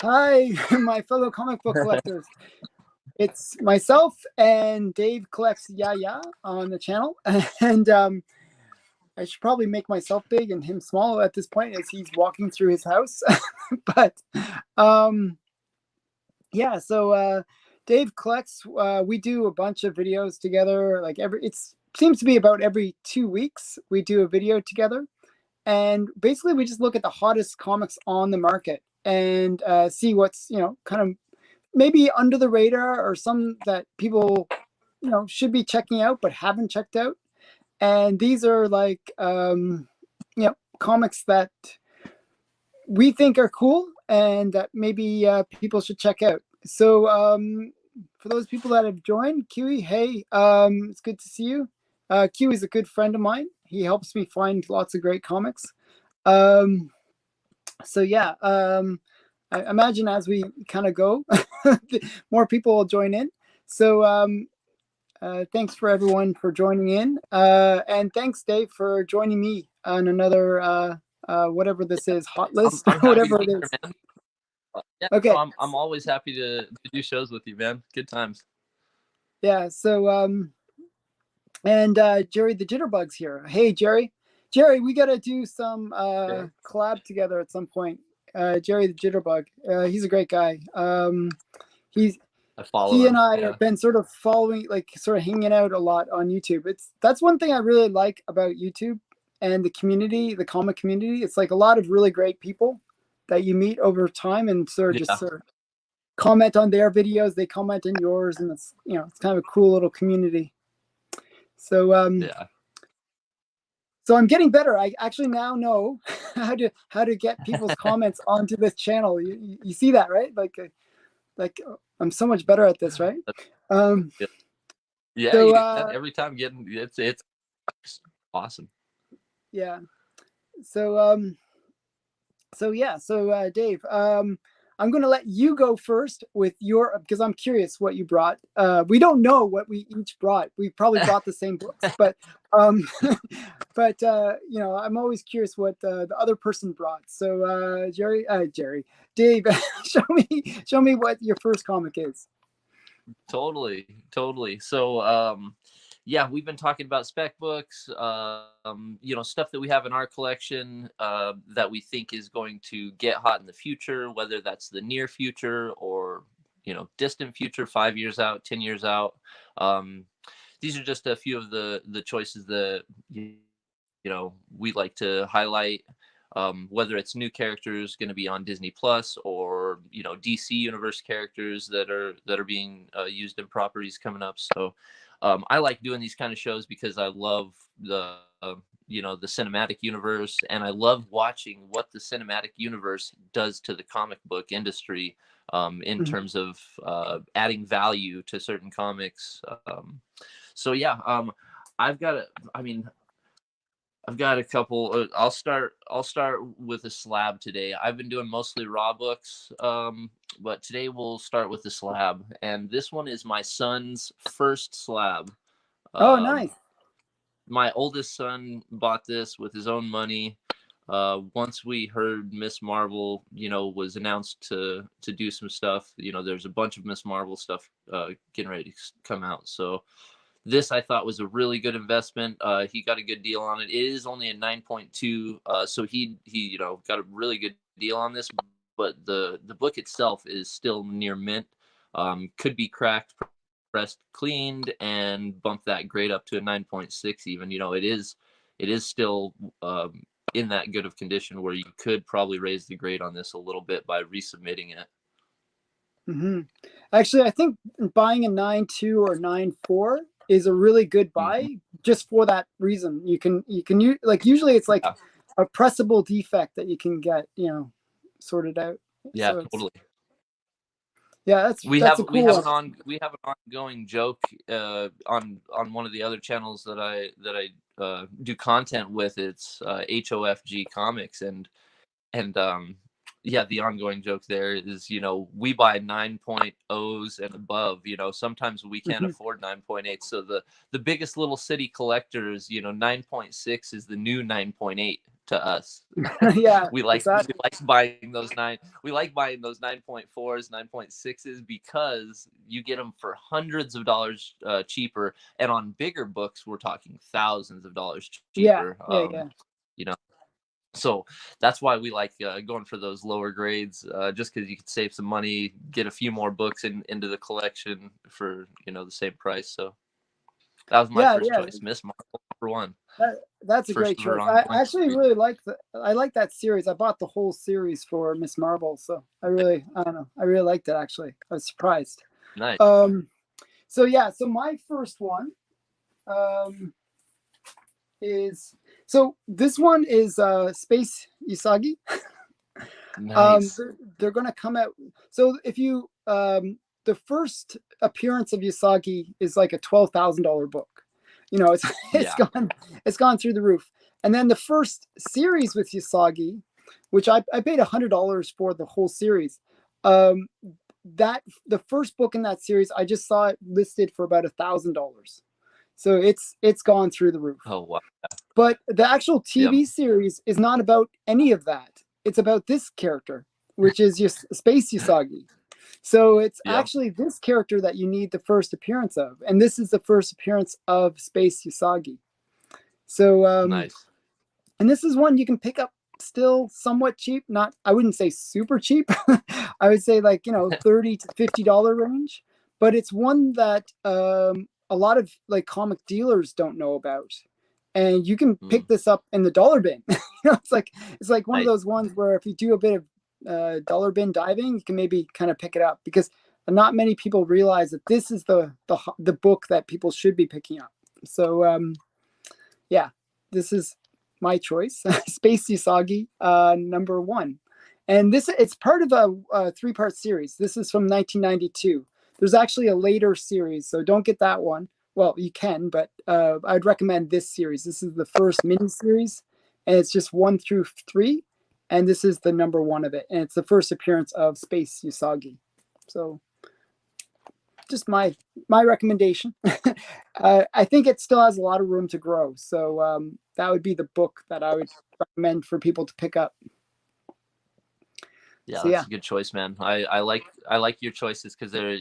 Hi, my fellow comic book collectors. It's myself and DaveCollectsYeahYeah on the channel, and I should probably make myself big and him small at this point as he's walking through his house. But yeah, so Dave collects. We do a bunch of videos together. Like it seems to be about every 2 weeks we do a video together, and basically we just look at the hottest comics on the market and see what's kind of maybe under the radar or some that people should be checking out but haven't checked out. And these are like comics that we think are cool and that maybe people should check out. So for those people that have joined, Kiwi, hey, it's good to see you. Kiwi is a good friend of mine. He helps me find lots of great comics. So yeah, I imagine as we kind of go, more people will join in. So thanks for everyone for joining in. And thanks, Dave, for joining me on another, whatever this is, hot list, whatever it is. Man. Yeah, okay. So I'm always happy to do shows with you, man. Good times. Yeah. So, and Jerry the Jitterbug's here. Hey, Jerry. Jerry, we got to do some collab together at some point. Jerry the Jitterbug. He's a great guy. He and I have been sort of following, like sort of hanging out a lot on YouTube. That's one thing I really like about YouTube and the community, the comic community. It's like a lot of really great people that you meet over time and sort of just comment on their videos. They comment on yours, and it's it's kind of a cool little community. So So I'm getting better. I actually now know how to get people's comments onto this channel. You see that, right? Like I'm so much better at this, right? Yeah. So, every time getting it's awesome. Yeah. So Dave, I'm going to let you go first with your, because I'm curious what you brought. We don't know what we each brought. We probably brought the same books, but I'm always curious what the other person brought. So Dave, show me what your first comic is. Totally. So, yeah, we've been talking about spec books, stuff that we have in our collection that we think is going to get hot in the future, whether that's the near future or, distant future, 5 years out, 10 years out. These are just a few of the choices that, we like to highlight, whether it's new characters going to be on Disney Plus or, DC Universe characters that are being used in properties coming up. So, I like doing these kind of shows because I love the cinematic universe, and I love watching what the cinematic universe does to the comic book industry in terms of adding value to certain comics. So yeah, I've got a couple. I'll start with a slab today. I've been doing mostly raw books, but today we'll start with the slab. And this one is my son's first slab. Oh, nice. My oldest son bought this with his own money. Once we heard Miss Marvel, was announced to do some stuff. There's a bunch of Miss Marvel stuff getting ready to come out. So this I thought was a really good investment. He got a good deal on it. It is only a 9.2, so he got a really good deal on this. But the book itself is still near mint. Could be cracked, pressed, cleaned, and bump that grade up to a 9.6. Even it is still in that good of condition where you could probably raise the grade on this a little bit by resubmitting it. Mm-hmm. Actually, I think buying a 9.2 or 9.4 is a really good buy just for that reason. You can like usually it's like a pressable defect that you can get sorted out. Yeah, so totally. Yeah, we have an ongoing joke on one of the other channels that I do content with. It's HOFG Comics, and the ongoing joke there is we buy 9.0s and above. Sometimes we can't afford 9.8. So the biggest little city collectors, 9.6 is the new 9.8 to us. Yeah, we like exactly. buying those 9.4s, 9.6s because you get them for hundreds of dollars cheaper, and on bigger books we're talking thousands of dollars cheaper. Yeah. You know, so that's why we like going for those lower grades, just because you could save some money, get a few more books into the collection for the same price. So that was my first choice, Miss Marvel #1. That's a great choice. I actually really like that series. I bought the whole series for Miss Marvel, so I don't know, I really liked it actually. I was surprised. Nice. So my first one is this one is Space Usagi. Nice. They're gonna come out. So if you the first appearance of Usagi is like a $12,000 book. It's gone through the roof. And then the first series with Usagi, which I paid $100 for the whole series. That the first book in that series, I just saw it listed for about $1,000. So it's gone through the roof. Oh wow. But the actual TV series is not about any of that. It's about this character, which is Space Usagi. So it's actually this character that you need the first appearance of. And this is the first appearance of Space Usagi. So nice. And this is one you can pick up still somewhat cheap. Not, I wouldn't say super cheap. I would say like, $30 to $50 range. But it's one that a lot of like comic dealers don't know about. And you can pick this up in the dollar bin. It's like one of those ones where if you do a bit of dollar bin diving, you can maybe kind of pick it up, because not many people realize that this is the book that people should be picking up. So this is my choice. Space Usagi #1. And it's part of a 3-part series. This is from 1992. There's actually a later series, so don't get that one. Well, you can, but I'd recommend this series. This is the first mini series, and it's just 1 through 3. And this is the #1 of it. And it's the first appearance of Space Usagi. So just my recommendation. I think it still has a lot of room to grow. So that would be the book that I would recommend for people to pick up. Yeah, that's a good choice, man. I like your choices because they're,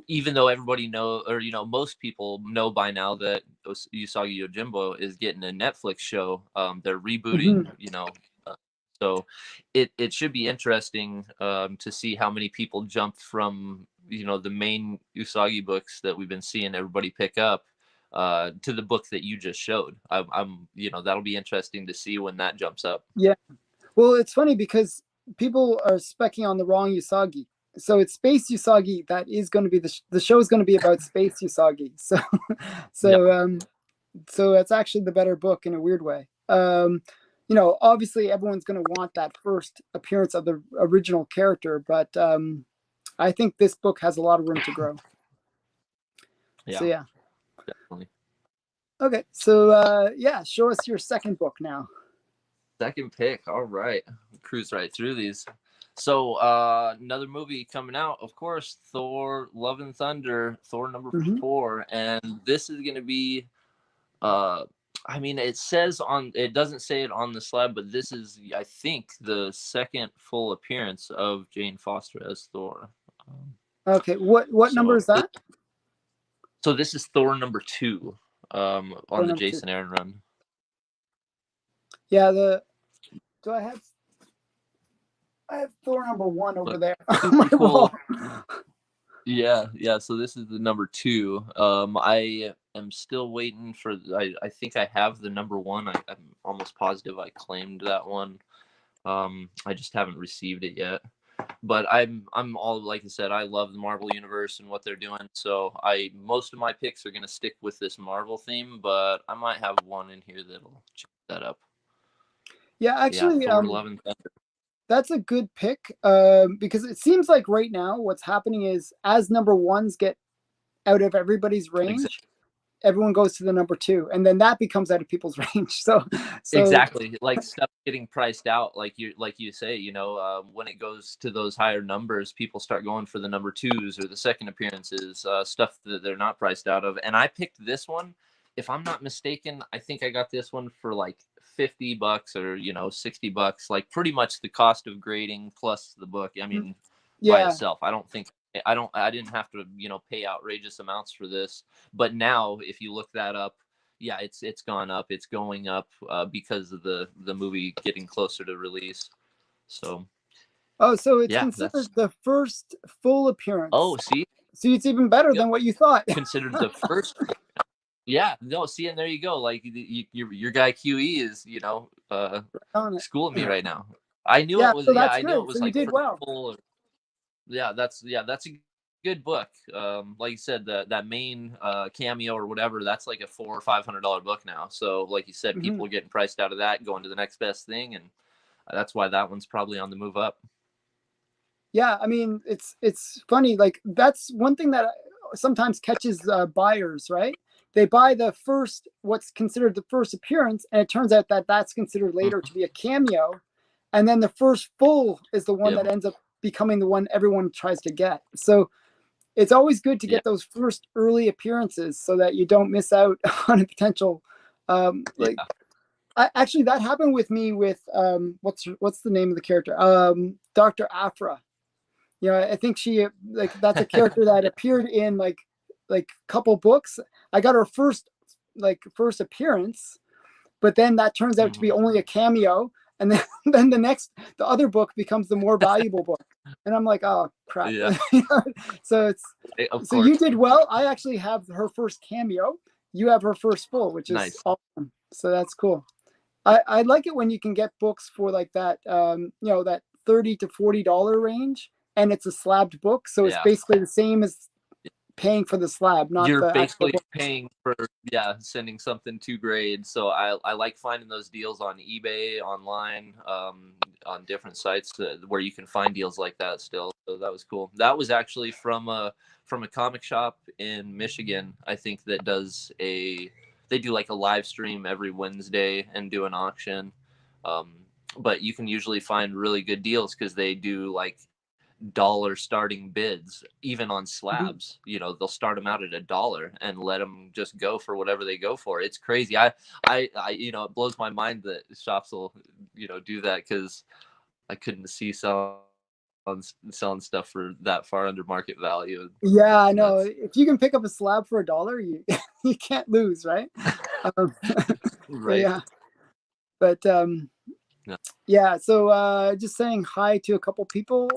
even though everybody most people know by now that Usagi Yojimbo is getting a Netflix show. They're rebooting, so it should be interesting to see how many people jump from the main Usagi books that we've been seeing everybody pick up to the book that you just showed. I'm that'll be interesting to see when that jumps up. Yeah, well, it's funny because people are specking on the wrong Usagi. So it's Space Usagi that is going to be the show is going to be about Space Usagi. So it's actually the better book in a weird way. Obviously everyone's going to want that first appearance of the original character, but I think this book has a lot of room to grow. Yeah, definitely. Okay, so show us your second book now. Second pick. All right, cruise right through these. So another movie coming out, of course, Thor: Love and Thunder, Thor #4, and this is going to be it doesn't say it on the slab, but this is, I think, the second full appearance of Jane Foster as Thor. Okay, what number is that? So this is Thor #2 on the Jason Aaron run. Yeah, do I have Thor #1 over there on my wall. Yeah. So this is the #2. I am still waiting for. I think I have the #1. I'm almost positive I claimed that one. I just haven't received it yet. But I'm all, like I said, I love the Marvel universe and what they're doing. So most of my picks are gonna stick with this Marvel theme, but I might have one in here that'll check that up. Yeah, actually, Thor: Love and Thunder. That's a good pick, because it seems like right now what's happening is as #1s get out of everybody's range, everyone goes to the #2, and then that becomes out of people's range. So exactly, like stuff getting priced out, like you say, when it goes to those higher numbers, people start going for the #2s or the second appearances, stuff that they're not priced out of. And I picked this one, if I'm not mistaken, I think I got this one for like $50 or, you know, $60, like pretty much the cost of grading plus the book. I mean, by Yeah. itself. I didn't have to, you know, pay outrageous amounts for this. But now if you look that up, yeah, it's gone up. It's going up because of the movie getting closer to release. So Oh, so it's yeah, considered the first full appearance. Oh, see, it's even better than what you thought. considered the first. Yeah, no, see, and there you go. Like your guy QE is, you know, schooling me right now. I knew it was. So Yeah, that's I knew good. it was So you like did first well. full. Yeah, that's a good book. Like you said, that main cameo or whatever, that's like a $400 or $500 book now. So, like you said, people are getting priced out of that, going to the next best thing, and that's why that one's probably on the move up. Yeah, I mean, it's funny. Like that's one thing that sometimes catches buyers, right? They buy what's considered the first appearance, and it turns out that that's considered later to be a cameo, and then the first full is the one that ends up becoming the one everyone tries to get. So it's always good to get those first early appearances so that you don't miss out on a potential. Actually, that happened with me with what's the name of the character? Dr. Afra. You know, I think she that's a character that appeared in like couple books. I got her first appearance, but then that turns out to be only a cameo, and then the other book becomes the more valuable book, and I'm like, oh crap. Yeah. So you did well. I actually have her first cameo. You have her first full, which is nice. awesome. So that's cool. I like it when you can get books for like that, you know, that $30 to $40 range. And it's a slabbed book, so it's basically the same as paying for the slab. You're basically paying for sending something to grade. So I like finding those deals on eBay, online, on different sites where you can find deals like that still. So that was cool. That was actually from a comic shop in Michigan, I think, that they do like a live stream every Wednesday and do an auction. But you can usually find really good deals because they do like dollar starting bids even on slabs. You know, they'll start them out at $1 and let them just go for whatever they go for. It's crazy. I you know, it blows my mind that shops will, you know, do that, because I couldn't see selling stuff for that far under market value. Yeah, I know. If you can pick up a slab for $1, you can't lose, right? Right. Yeah. But yeah, so just saying hi to a couple people.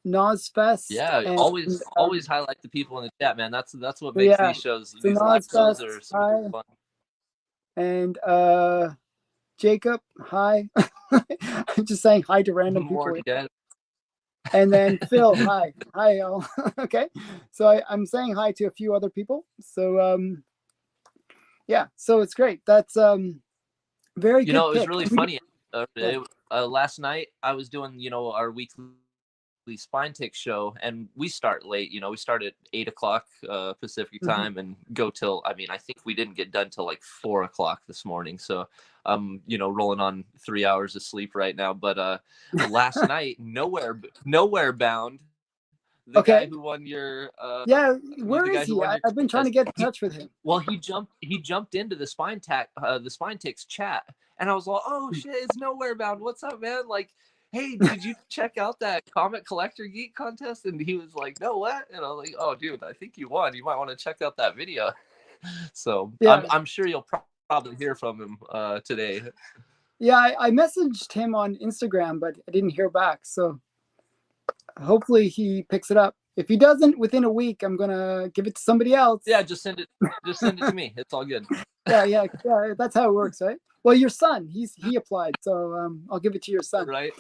Nosfest. Yeah, and, always highlight the people in the chat, man. That's what makes these shows, so these live shows are super fun. And Jacob, hi. I'm just saying hi to random people. And then Phil, hi all. Okay, so I'm saying hi to a few other people. So yeah, so it's great. That's very good. You know, it was really funny. Last night I was doing, you know, our weekly Spine Tick show, and we start late. You know, we start at 8:00 Pacific time and go till, I mean, I think we didn't get done till like 4:00 this morning. So I'm, you know, rolling on 3 hours of sleep right now. But last night, nowhere bound. The guy who won your where is he? I've been trying to get in touch with him. Well, he jumped into the Spine Ticks chat, and I was like, oh shit, it's Nowhere Bound. What's up, man? Like, hey, did you check out that Comic Collector Geek contest? And he was like, no, what? And I was like, oh dude, I think you won. You might want to check out that video. So I'm sure you'll probably hear from him today. Yeah, I messaged him on Instagram, but I didn't hear back. So hopefully he picks it up. If he doesn't within a week, I'm gonna give it to somebody else. Yeah, just send it to me. It's all good. Yeah, that's how it works, right? Well, your son, he applied, so I'll give it to your son. Right.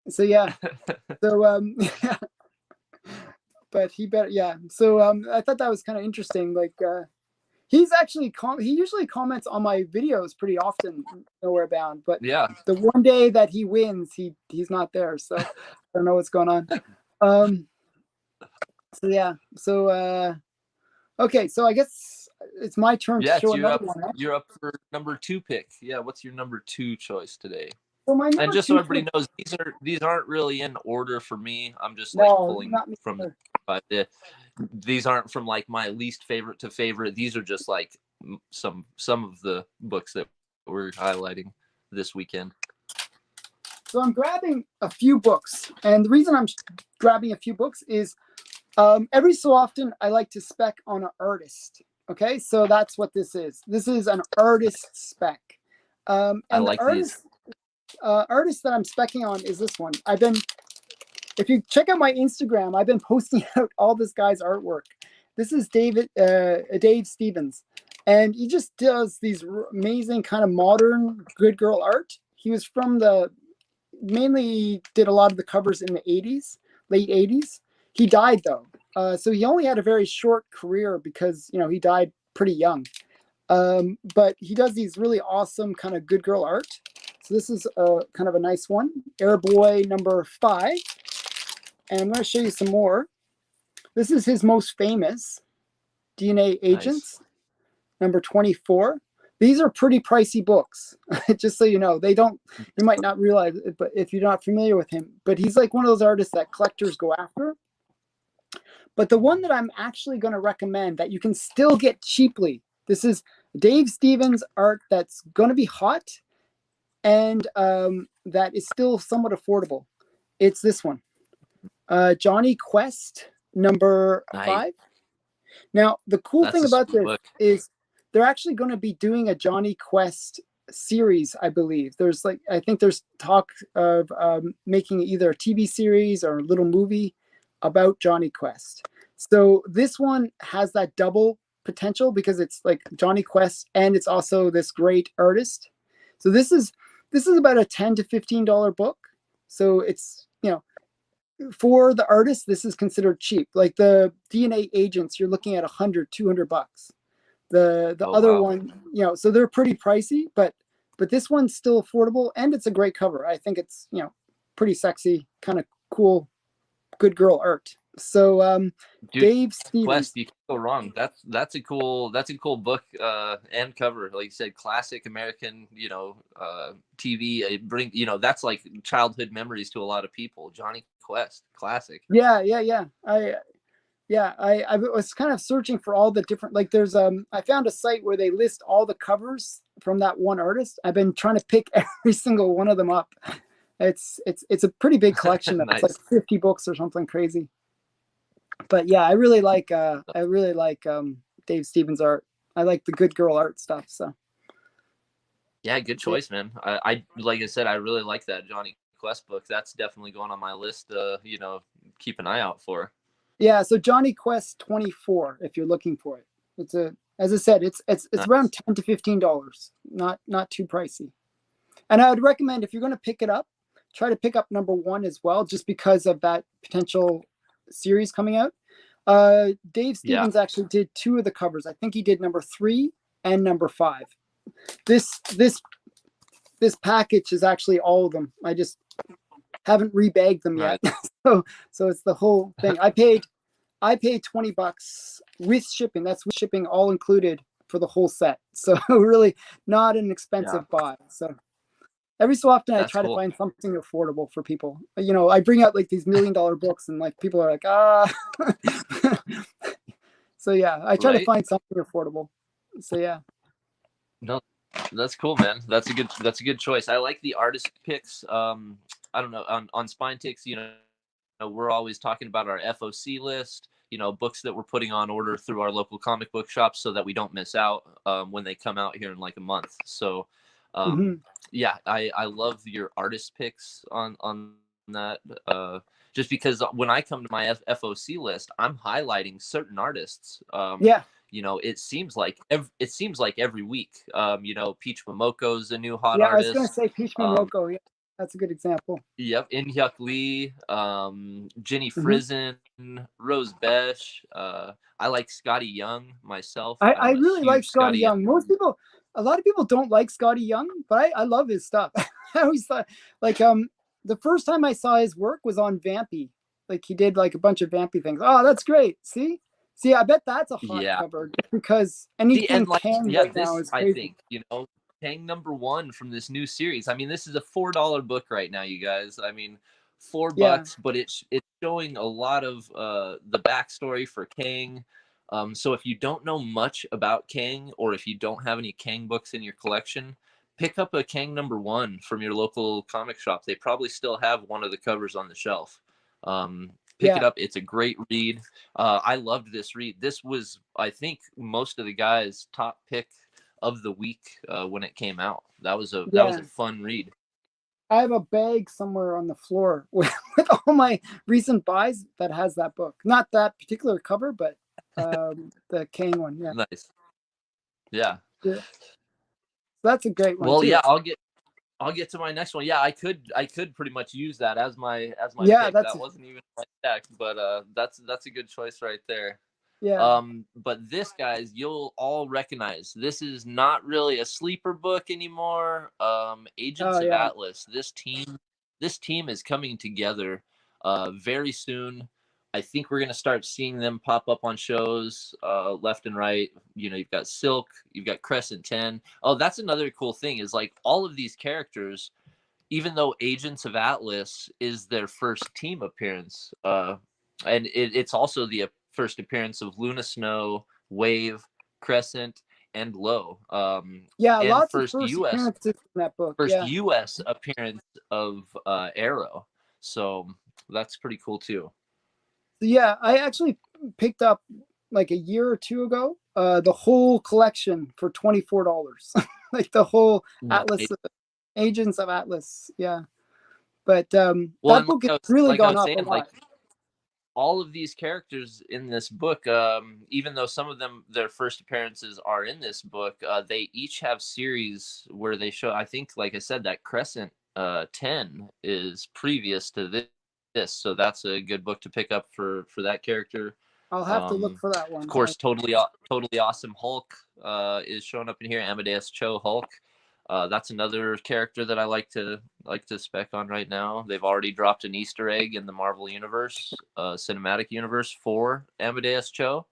So yeah. So yeah. But he better, yeah. So I thought that was kind of interesting. Like he's actually he usually comments on my videos pretty often, Nowhere Bound. But yeah, the one day that he wins, he's not there. So I don't know what's going on. So yeah. So okay. So I guess it's my turn to show another one. Right? You're up for number 2 pick. Yeah. What's your number 2 choice today? So and just so everybody knows, these aren't really in order for me. I'm just like pulling from these aren't from like my least favorite to favorite. These are just like some of the books that we're highlighting this weekend? So I'm grabbing a few books, and the reason I'm grabbing a few books is every so often I like to spec on an artist. Okay, so that's what this is. This is an artist spec. And I like the artist that I'm specking on is this one. If you check out my Instagram, I've been posting out all this guy's artwork. This is Dave Stevens, and he just does these amazing kind of modern good girl art. He was from mainly did a lot of the covers in the 80s, late 80s. He died though. So he only had a very short career because, he died pretty young. But he does these really awesome kind of good girl art. So this is kind of a nice one. Airboy number 5. And I'm going to show you some more. This is his most famous, DNA Agents, number 24. These are pretty pricey books, just so you know. You might not realize it, but if you're not familiar with him, but he's like one of those artists that collectors go after. But the one that I'm actually going to recommend that you can still get cheaply, this is Dave Stevens art that's going to be hot and that is still somewhat affordable. It's this one, Johnny Quest number 5. Now, the cool thing about this is they're actually going to be doing a Johnny Quest series, I believe. I think there's talk of making either a TV series or a little movie about Johnny Quest. So this one has that double potential because it's like Johnny Quest and it's also this great artist. So this is about a $10 to $15 book. So it's, for the artist, this is considered cheap. Like the DNA Agents, you're looking at $100, $200. The other one, so they're pretty pricey, but this one's still affordable and it's a great cover. I think it's, pretty sexy, kind of cool, good girl art. So Dude, Dave Stevens, Quest, you can't go wrong. That's a cool book and cover. Like you said, classic American, TV. That's like childhood memories to a lot of people. Johnny Quest, classic. Yeah. I was kind of searching for all the different, like there's I found a site where they list all the covers from that one artist. I've been trying to pick every single one of them up. It's a pretty big collection. Nice. It's like 50 books or something crazy. But yeah, I really like Dave Stevens art. I like the good girl art stuff. So yeah, good choice, man. I like I said, I really like that Johnny Quest book. That's definitely going on my list. Keep an eye out for. Yeah, so Johnny Quest 24, if you're looking for it. As I said, it's nice. Around $10 to $15, not too pricey. And I would recommend if you're going to pick it up, try to pick up number 1 as well, just because of that potential series coming out. Dave Stevens actually did 2 of the covers. I think he did number 3 and number 5. This package is actually all of them. I just haven't rebagged them yet. So it's the whole thing. I paid $20 with shipping. That's with shipping all included for the whole set. So really not an expensive buy. So every so often I try to find something affordable for people. I bring out like these $1 million books and like people are like, So yeah, I try to find something affordable. So yeah. No, that's cool, man. That's a good choice. I like the artist picks. I don't know, on Spine Ticks, we're always talking about our FOC list, books that we're putting on order through our local comic book shops so that we don't miss out when they come out here in like a month. So yeah, I love your artist picks on that. Just because when I come to my FOC list, I'm highlighting certain artists. It seems like every week. Peach Momoko's a new hot artist. I was going to say Peach Momoko. Yeah, that's a good example. Yep, In-Hyuk Lee, Jenny Frizen, Rose Besh. I like Scotty Young myself. I really like Scotty Young. A lot of people don't like Scotty Young, but I love his stuff. I always thought the first time I saw his work was on Vampy. Like he did like a bunch of Vampy things. Oh, that's great. See, I bet that's a hot cover because anything Kang right now is crazy. I think, Kang number 1 from this new series. I mean, this is a $4 book right now, you guys. I mean, $4, but it's showing a lot of the backstory for Kang. So if you don't know much about Kang, or if you don't have any Kang books in your collection, pick up a Kang #1 from your local comic shop. They probably still have one of the covers on the shelf. Pick it up. It's a great read. I loved this read. This was, I think, most of the guys' top pick of the week when it came out. That was a fun read. I have a bag somewhere on the floor with all my recent buys that has that book. Not that particular cover, but the Kang one. Yeah. Nice. Yeah. That's a great one. Well, too. yeah, I'll get to my next one. Yeah, I could pretty much use that as my yeah, pick. That wasn't even my stack, but that's a good choice right there. Yeah. But this, guys, you'll all recognize. This is not really a sleeper book anymore. Agents of Atlas. This team is coming together very soon. I think we're going to start seeing them pop up on shows left and right. You know, you've got Silk, you've got Crescent 10. Oh, that's another cool thing is like all of these characters, even though Agents of Atlas is their first team appearance, and it's also the first appearance of Luna Snow, Wave, Crescent, and Low. Yeah, and lots first of first US appearances in that book. First US appearance of Arrow. So that's pretty cool too. Yeah, I actually picked up like a year or two ago the whole collection for $24. Like the whole Atlas, Agents of Atlas. Yeah. But that book has really gone up a lot. Like, all of these characters in this book, even though some of them, their first appearances are in this book, they each have series where they show, I think, like I said, that Crescent 10 is previous to this. So that's a good book to pick up for that character. I'll have to look for that one. Of course, totally awesome Hulk is showing up in here. Amadeus Cho Hulk. That's another character that I like to spec on right now. They've already dropped an Easter egg in the Marvel Universe, cinematic universe for Amadeus Cho.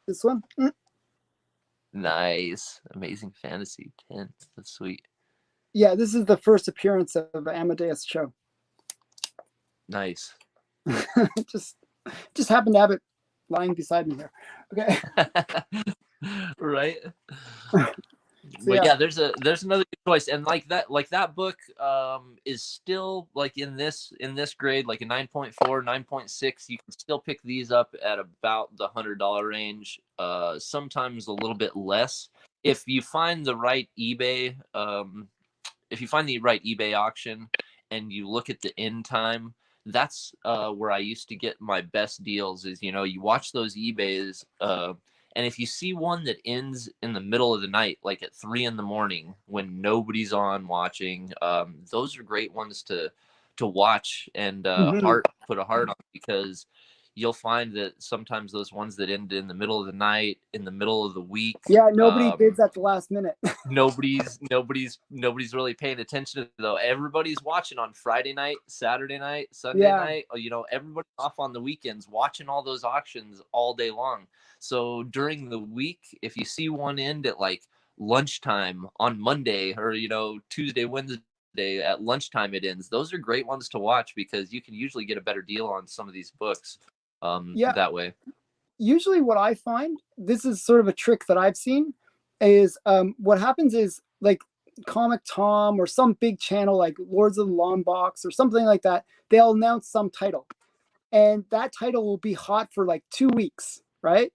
This one? Nice. Amazing Fantasy 10. That's sweet. Yeah, this is the first appearance of Amadeus Cho. Nice. just happened to have it lying beside me here. Okay. Right. So, but yeah, there's another good choice, and like that book is still like in this grade, like a 9.4, 9.6. You can still pick these up at about the $100 range, sometimes a little bit less if you find the right eBay. If you find the right eBay auction and you look at the end time, that's where I used to get my best deals. Is, you know, you watch those eBays. And if you see one that ends in the middle of the night, like at 3 a.m. when nobody's on watching, those are great ones to watch and put a heart on, because you'll find that sometimes those ones that end in the middle of the night, in the middle of the week, nobody bids at the last minute. nobody's really paying attention to, though. Everybody's watching on Friday night, Saturday night, Sunday night. You know, everybody's off on the weekends watching all those auctions all day long. So during the week, if you see one end at like lunchtime on Monday, or, you know, Tuesday, Wednesday at lunchtime it ends, those are great ones to watch, because you can usually get a better deal on some of these books that way. Usually what I find, this is sort of a trick that I've seen, is what happens is, like Comic Tom or some big channel like Lords of the Long Box or something like that, they'll announce some title, and that title will be hot for like 2 weeks, right?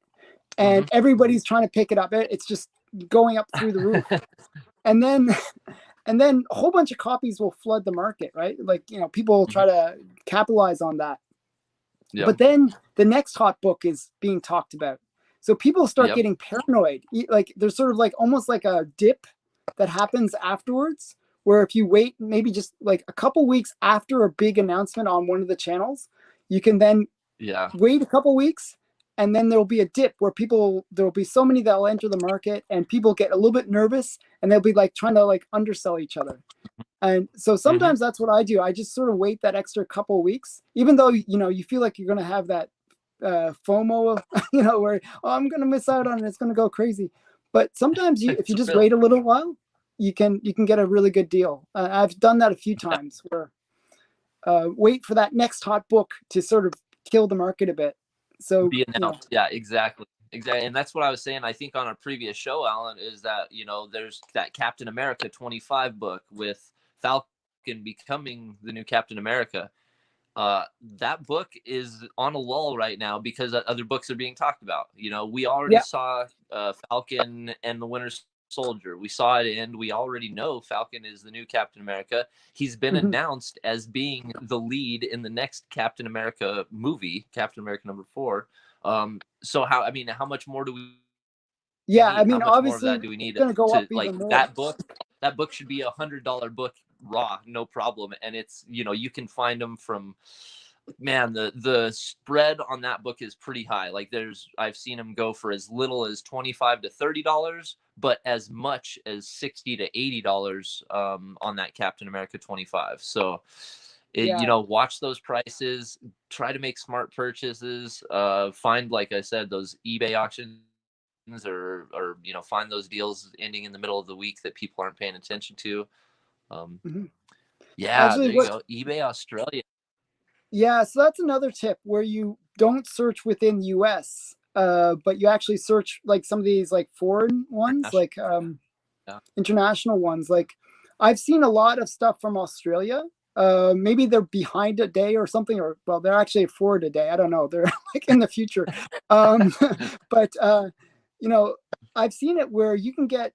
And everybody's trying to pick it up. It's just going up through the roof. and then a whole bunch of copies will flood the market, right? Like, you know, people will try to capitalize on that. Yep. But then the next hot book is being talked about. So people start getting paranoid. Like there's sort of like almost like a dip that happens afterwards, where if you wait maybe just like a couple weeks after a big announcement on one of the channels, you can then wait a couple weeks, and then there'll be a dip where there'll be so many that'll enter the market, and people get a little bit nervous, and they'll be like trying to like undersell each other. And so sometimes that's what I do. I just sort of wait that extra couple weeks, even though, you know, you feel like you're going to have that FOMO, you know, where, oh, I'm going to miss out on it, it's going to go crazy. But sometimes if you just wait a little while, you can get a really good deal. I've done that a few times, where wait for that next hot book to sort of kill the market a bit. So be announced. Yeah, exactly. Exactly. And that's what I was saying, I think, on our previous show, Alan, is that, you know, there's that Captain America 25 book with Falcon becoming the new Captain America. That book is on a lull right now because other books are being talked about. You know, we already saw Falcon and the Winter Soldier. We saw it end. We already know Falcon is the new Captain America. He's been announced as being the lead in the next Captain America movie, Captain America #4. So how much more do we Yeah, I need? How mean, much more of obviously, that do we it's need gonna go to up like even more. that book should be $100 book raw, no problem. And it's, you know, you can find them from, man, the spread on that book is pretty high. Like I've seen them go for as little as $25 to $30, but as much as $60 to $80 on that Captain America 25. So you know, watch those prices, try to make smart purchases, find, like I said, those eBay auctions, or you know, find those deals ending in the middle of the week that people aren't paying attention to. Yeah, Actually, there you go. eBay Australia. Yeah, so that's another tip where you don't search within US, but you actually search like some of these like foreign ones, like international ones. Like I've seen a lot of stuff from Australia. Maybe they're behind a day or something, or well, they're actually forward a day. I don't know. They're like in the future. But you know, I've seen it where you can get,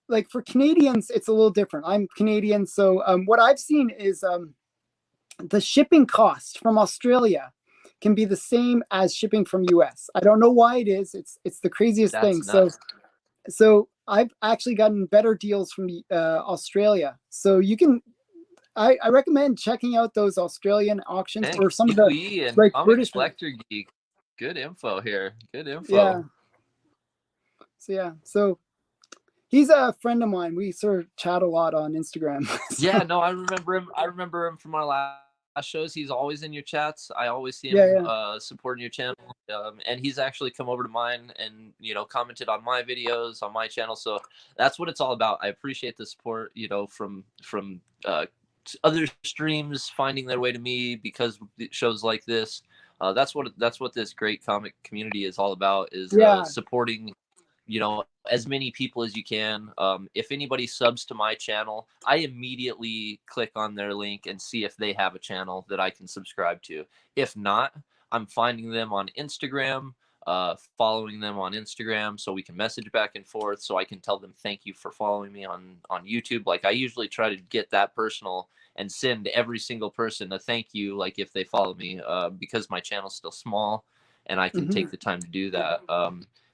like, for Canadians, it's a little different. I'm Canadian, so what I've seen is the shipping cost from Australia can be the same as shipping from US. I don't know why it is. It's the craziest thing. Nuts. So I've actually gotten better deals from Australia. So you can, I recommend checking out those Australian auctions or some of the and like Comic Collector Geek. Good info here. Good info. Yeah. So he's a friend of mine. We sort of chat a lot on Instagram. So. Yeah, no, I remember him from our last shows. He's always in your chats. I always see him supporting your channel. And he's actually come over to mine and, you know, commented on my videos on my channel. So that's what it's all about. I appreciate the support, you know, from other streams finding their way to me because shows like this. That's what this great comic community is all about, is supporting, you know, as many people as you can. If anybody subs to my channel, I immediately click on their link and see if they have a channel that I can subscribe to. If not, I'm finding them on Instagram, following them on Instagram so we can message back and forth, so I can tell them thank you for following me on YouTube. Like, I usually try to get that personal and send every single person a thank you, like if they follow me, because my channel's still small and I can take the time to do that.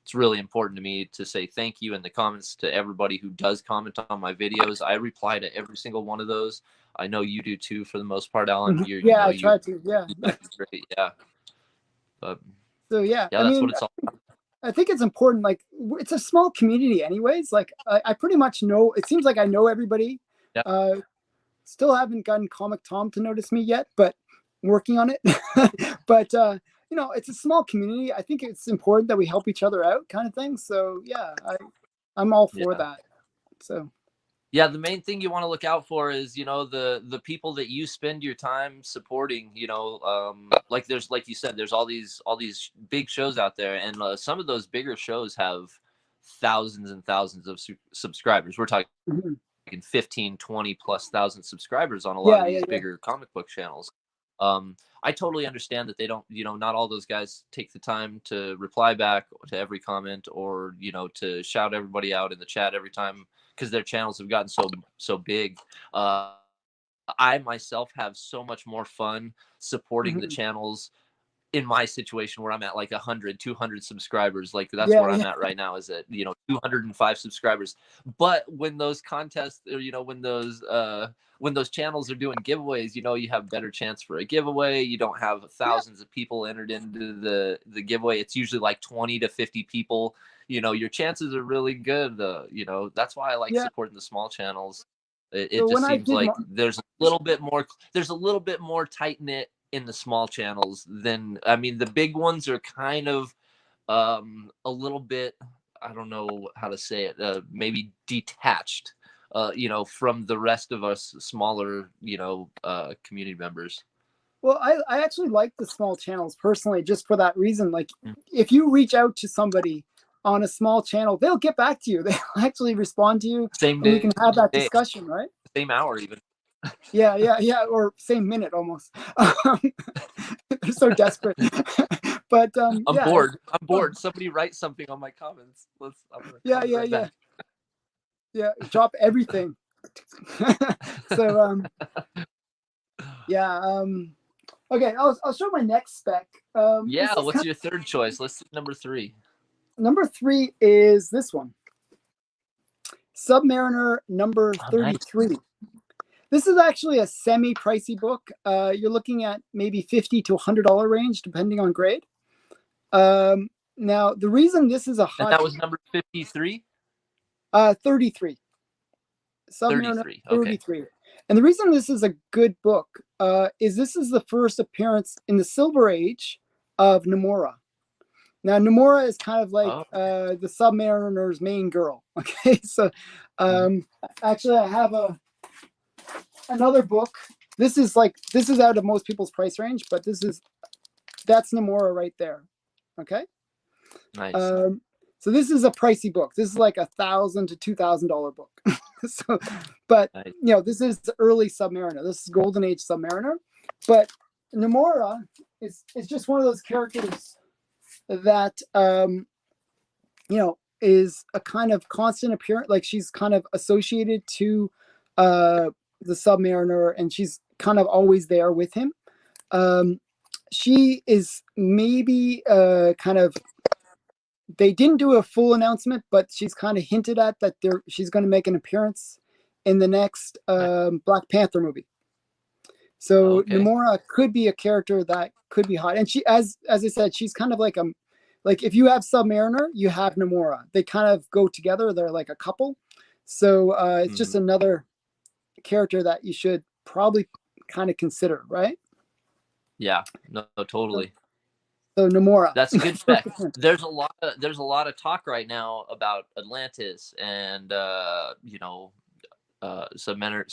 It's really important to me to say thank you in the comments to everybody who does comment on my videos. I reply to every single one of those. I know you do too, for the most part, Alan. I try to. Yeah. Great. Yeah. But so yeah, that's what it's all about. I think it's important. Like, it's a small community anyways. Like I pretty much know, it seems like I know everybody. Yeah. Still haven't gotten Comic Tom to notice me yet, but working on it. But you know, it's a small community. I think it's important that we help each other out, kind of thing. So yeah, I'm all for that. So yeah, the main thing you want to look out for is, you know, the people that you spend your time supporting. You know, like you said, there's all these big shows out there, and some of those bigger shows have thousands and thousands of subscribers. We're talking 15, 20 plus thousand subscribers on a lot of these bigger comic book channels. I totally understand that they don't, you know, not all those guys take the time to reply back to every comment, or, you know, to shout everybody out in the chat every time, because their channels have gotten so big. I myself have so much more fun supporting the channels in my situation where I'm at like 100, 200 subscribers. Like, that's where I'm at right now, is at, you know, 205 subscribers. But when those contests, or, you know, when those channels are doing giveaways, you know, you have better chance for a giveaway. You don't have thousands of people entered into the giveaway. It's usually like 20 to 50 people. You know, your chances are really good. You know, that's why I like supporting the small channels. It just seems like there's a little bit more tight knit in the small channels than, I mean, the big ones are kind of a little bit, I don't know how to say it, maybe detached, you know, from the rest of us smaller, you know, community members. Well, I actually like the small channels personally, just for that reason. Like, Mm. if you reach out to somebody on a small channel, they'll get back to you. They'll actually respond to you, Same and we can have that day, discussion, right? same hour even. Yeah, or same minute almost. They're so desperate. But I'm yeah, bored. I'm bored. Somebody write something on my comments. I'm gonna comment right back. Yeah. Drop everything. So yeah. Okay, I'll show my next spec. Yeah, what's your third choice? Let's see number 3. Number 3 is this one. Submariner number 33. Nice. This is actually a semi-pricey book. You're looking at maybe $50 to $100 range, depending on grade. Now, the reason this is a hot... And that was number 53? 33. Submariner 33, 33. Okay. And the reason this is a good book is this is the first appearance in the Silver Age of Nomura. Now, Nomura is kind of like the Submariner's main girl. Okay, so actually, I have another book. This is out of most people's price range, but that's Nomura right there. Okay. Nice. So this is a pricey book. This is like $1,000 to $2,000 book. So, but nice. You know, this is early Submariner. This is Golden Age Submariner. But Nomura is just one of those characters that you know, is a kind of constant appearance. Like, she's kind of associated to the Submariner, and she's kind of always there with him. She is maybe kind of... They didn't do a full announcement, but she's kind of hinted at that she's going to make an appearance in the next Black Panther movie. So Nomura could be a character that could be hot. And she, as I said, she's kind of like if you have Submariner, you have Nomura. They kind of go together. They're like a couple. So it's just another character that you should probably kind of consider, right? Yeah, no, totally. So Nomura. That's a good spec. There's a lot of talk right now about Atlantis and you know, Submariner,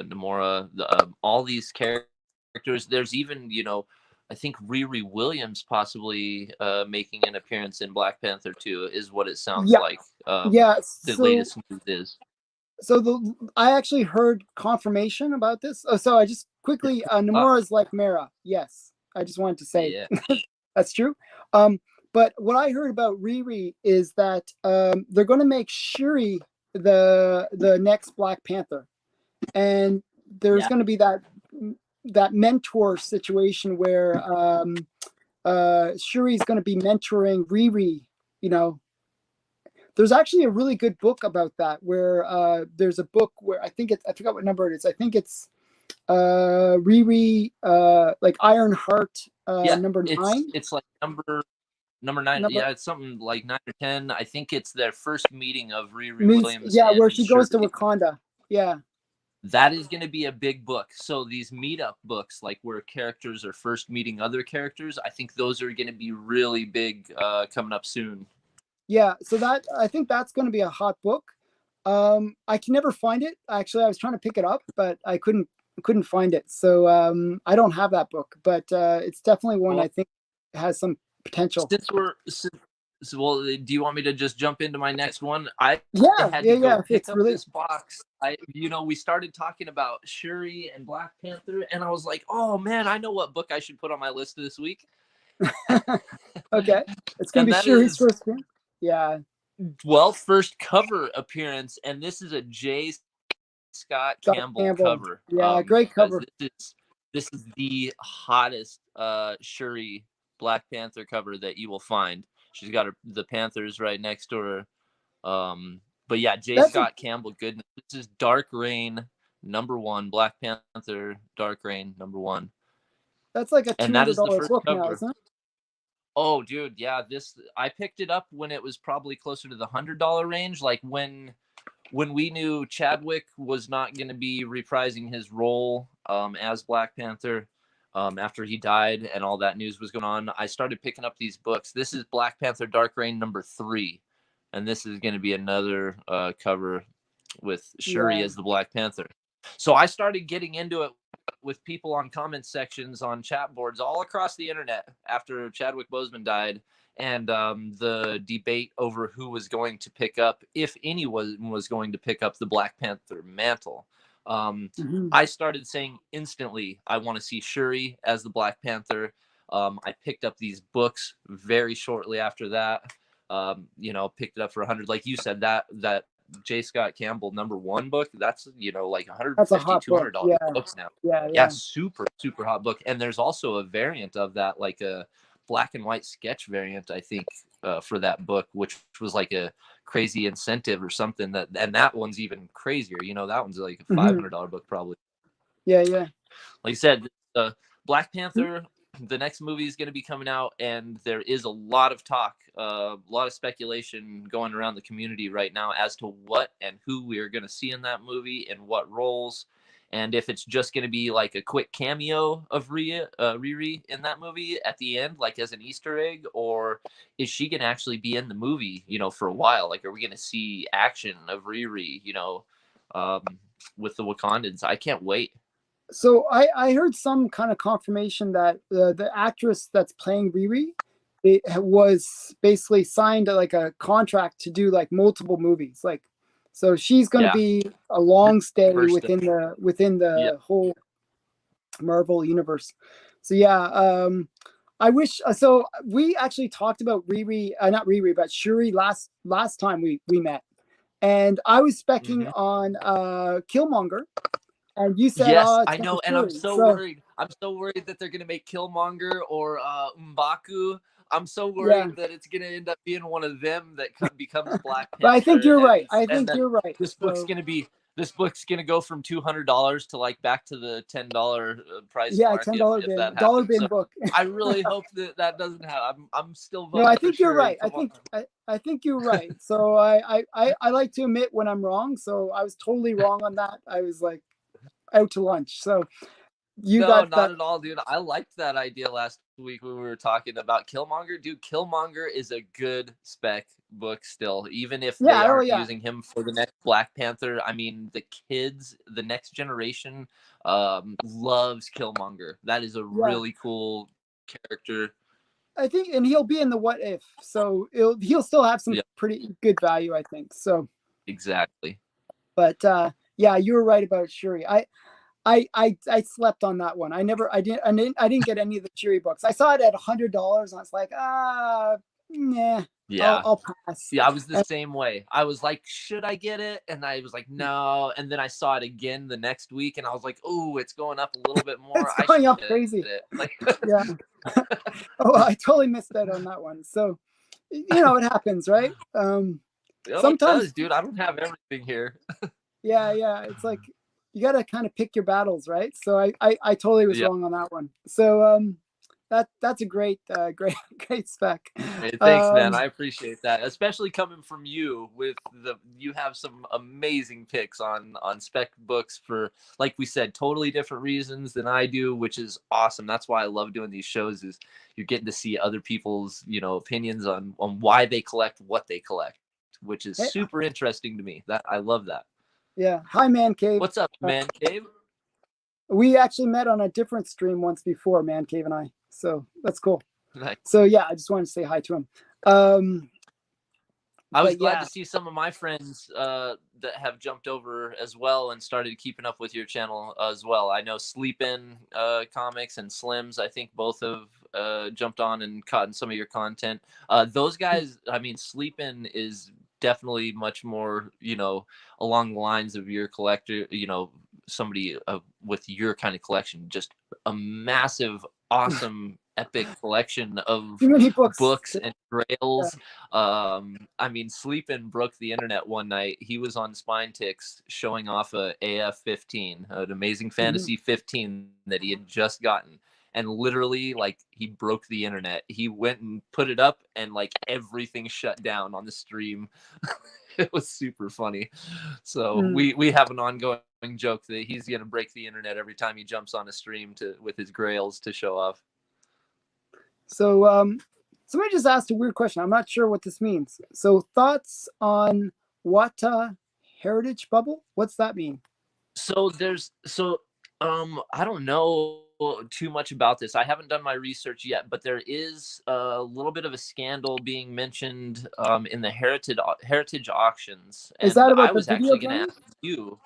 Nomura, all these characters. There's even, you know, I think Riri Williams possibly making an appearance in Black Panther 2 is what it sounds like. The latest news is. So I actually heard confirmation about this. Oh, so I just quickly, Nomura is like Mera. Yes, I just wanted to say that's true. But what I heard about Riri is that they're going to make Shuri the next Black Panther, and there's going to be that mentor situation where Shuri's going to be mentoring Riri. You know, there's actually a really good book about that, where there's a book where I forgot what number it is. I think it's Riri, like Iron Heart, number 9. It's like number 9. Yeah, it's something like 9 or 10. I think it's their first meeting of Riri Williams. Yeah, where she goes to Wakanda. Yeah. That is going to be a big book. So these meetup books, like where characters are first meeting other characters, I think those are going to be really big coming up soon. Yeah, so I think that's going to be a hot book. I can never find it. Actually, I was trying to pick it up, but I couldn't find it. So I don't have that book, but it's definitely one I think has some potential. Well, do you want me to just jump into my next one? I had to go pick up this box. We started talking about Shuri and Black Panther, and I was like, oh man, I know what book I should put on my list this week. Okay, it's gonna be Shuri's first one. Yeah. Well, first cover appearance, and this is a J. Scott Campbell cover. Yeah, great cover. This is the hottest Shuri Black Panther cover that you will find. She's got the Panthers right next to her. But yeah, J. Scott Campbell, goodness. This is Dark Reign #1, Black Panther Dark Reign #1. That's like a $200 book now, isn't it? Oh, dude, yeah. I picked it up when it was probably closer to the $100 range, like when we knew Chadwick was not going to be reprising his role as Black Panther after he died and all that news was going on. I started picking up these books. This is Black Panther Dark Reign #3, and this is going to be another cover with Shuri as the Black Panther. So I started getting into it with people on comment sections on chat boards all across the internet after Chadwick Boseman died, and the debate over who was going to pick up, if anyone was going to pick up the Black Panther mantle. I started saying instantly, I want to see Shuri as the Black Panther. I picked up these books very shortly after that. Picked it up for 100. Like you said, that J. Scott Campbell #1 book, that's like That's a $150, hot book. $200 books now. Yeah. Super super hot book. And there's also a variant of that, like a black and white sketch variant, I think, for that book, which was like a crazy incentive or something. And that one's even crazier. That one's like a $500 book probably. Yeah. Like I said, Black Panther, the next movie is going to be coming out, and there is a lot of talk, a lot of speculation going around the community right now as to what and who we are going to see in that movie and what roles, and if it's just going to be like a quick cameo of Riri in that movie at the end, like as an Easter egg, or is she going to actually be in the movie, for a while? Like, are we going to see action of Riri, with the Wakandans? I can't wait. So I heard some kind of confirmation that the actress that's playing Riri, it was basically signed like a contract to do like multiple movies. Like, so she's going to be a long stay within the whole Marvel universe. So yeah, I wish. So we actually talked about Riri, not Riri, but Shuri last time we met, and I was specking on Killmonger. And you said, yes, oh, I know, and I'm so worried. I'm so worried that they're gonna make Killmonger or M'Baku. I'm so worried that it's gonna end up being one of them that becomes Black Panther. But I think you're right. This book's gonna go from $200 to like back to the $10 price. Yeah, mark $10 if bin, that dollar happens. bin book. I really hope that doesn't happen. I'm still voting. No, I think you're sure. right. I think you're right. So I like to admit when I'm wrong. So I was totally wrong on that. I was like out to lunch. So not at all, dude. I liked that idea last week when we were talking about Killmonger. Dude, Killmonger is a good spec book still, even if they aren't using him for the next Black Panther. I mean, the kids, the next generation, loves Killmonger. That is a really cool character. I think, and he'll be in the What If, so he'll still have some pretty good value, I think. So exactly. But yeah, you were right about Shuri. I slept on that one. I didn't get any of the Shuri books. I saw it at $100, and I was like, nah. Yeah, I'll pass. Yeah, I was the same way. I was like, should I get it? And I was like, no. And then I saw it again the next week, and I was like, oh, it's going up a little bit more. It's going up crazy. Like, yeah. Oh, I totally missed out on that one. So, it happens, right? Sometimes, it does, dude. I don't have everything here. yeah. It's like you got to kind of pick your battles, right? So I totally was wrong on that one. So that's a great spec. Hey, thanks, man. I appreciate that, especially coming from you. You have some amazing picks on spec books for, like we said, totally different reasons than I do, which is awesome. That's why I love doing these shows. Is you're getting to see other people's opinions on why they collect what they collect, which is super interesting to me. That I love that. Yeah. Hi, Man Cave. What's up, Man Cave? We actually met on a different stream once before, Man Cave and I. So that's cool. Nice. So yeah, I just wanted to say hi to him. I was glad to see some of my friends that have jumped over as well and started keeping up with your channel as well. I know Sleepin Comics and Slims, I think both have jumped on and caught in some of your content. Those guys, I mean, Sleepin is definitely much more, along the lines of your collector, somebody with your kind of collection, just a massive, awesome, epic collection of books and grails. I mean, Sleepin broke the internet one night. He was on Spine Ticks showing off a AF-15, an Amazing Fantasy 15 that he had just gotten. And literally, like, he broke the internet. He went and put it up, and like everything shut down on the stream. It was super funny. So we have an ongoing joke that he's gonna break the internet every time he jumps on a stream with his grails to show off. So somebody just asked a weird question. I'm not sure what this means. So thoughts on Wata Heritage Bubble? What's that mean? So I don't know too much about this. I haven't done my research yet, but there is a little bit of a scandal being mentioned in the heritage auctions, Is that and I about the was video actually going to games? ask you.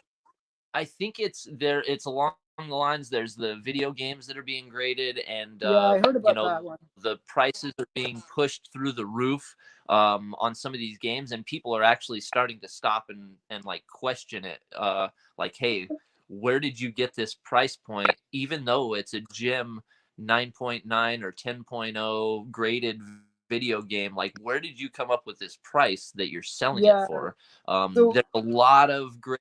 I think it's there. It's along the lines. There's the video games that are being graded, and Yeah, I heard you about know, that one. the prices are being pushed through the roof on some of these games, and people are actually starting to stop and like question it. Like, hey, where did you get this price point? Even though it's a gym 9.9 or 10.0 graded video game, like where did you come up with this price that you're selling it Yeah. for? So There's a lot of gray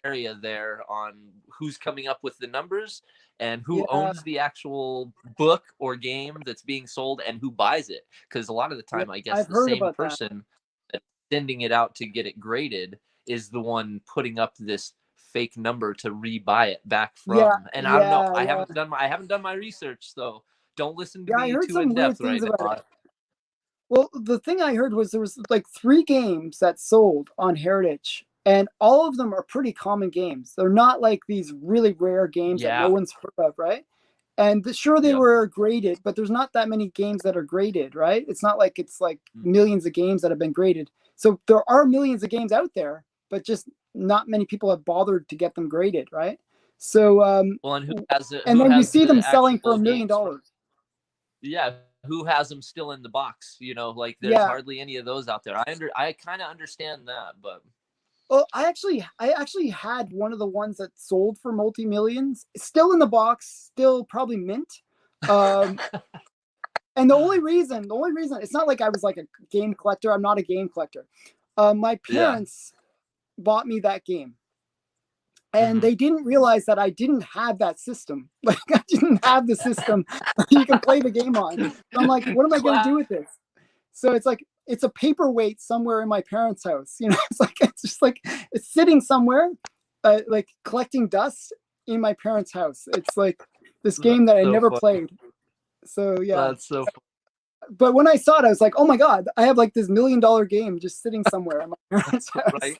area there on who's coming up with the numbers and who yeah, owns the actual book or game that's being sold and who buys it. Because a lot of the yeah, time, I guess I've the heard same about that. person that's sending it out to get it graded is the one putting up this fake number to rebuy it back Yeah, from. And I don't know. yeah, yeah, I haven't done my research, so don't listen to yeah. I me heard too some in weird depth things right about it. now. Well, the thing I heard was there was like 3 games that sold on Heritage, and all of them are pretty common games. They're not like these really rare games that no Yeah. one's heard of, right? And sure, they Yep. were graded, but there's not that many games that are graded, right? It's not like it's like millions of games that have been graded. So there are millions of games out there, but just not many people have bothered to get them graded, right? So, Well, and who has it? and Who then you has see them the selling for actual $1 million. games? Yeah, who has them still in the box? You know, like there's Yeah. hardly any of those out there. I kind of understand that, but Well, I actually had one of the ones that sold for multi-millions, still in the box, still probably mint. Um, and the only reason, it's not like I was like a game collector. I'm not a game collector. My yeah. parents bought me that game, and Hmm. they didn't realize that I didn't have that system. Like I didn't have the system you can play the game on. So I'm like, what am I going to do with this? So it's like it's a paperweight somewhere in my parents' house. It's just like it's sitting somewhere, like collecting dust in my parents' house. It's like this game That's that I so never funny. played. So yeah, That's so but when I saw it, I was like, oh my god, I have like this $1 million game just sitting somewhere in my parents' funny, house. right?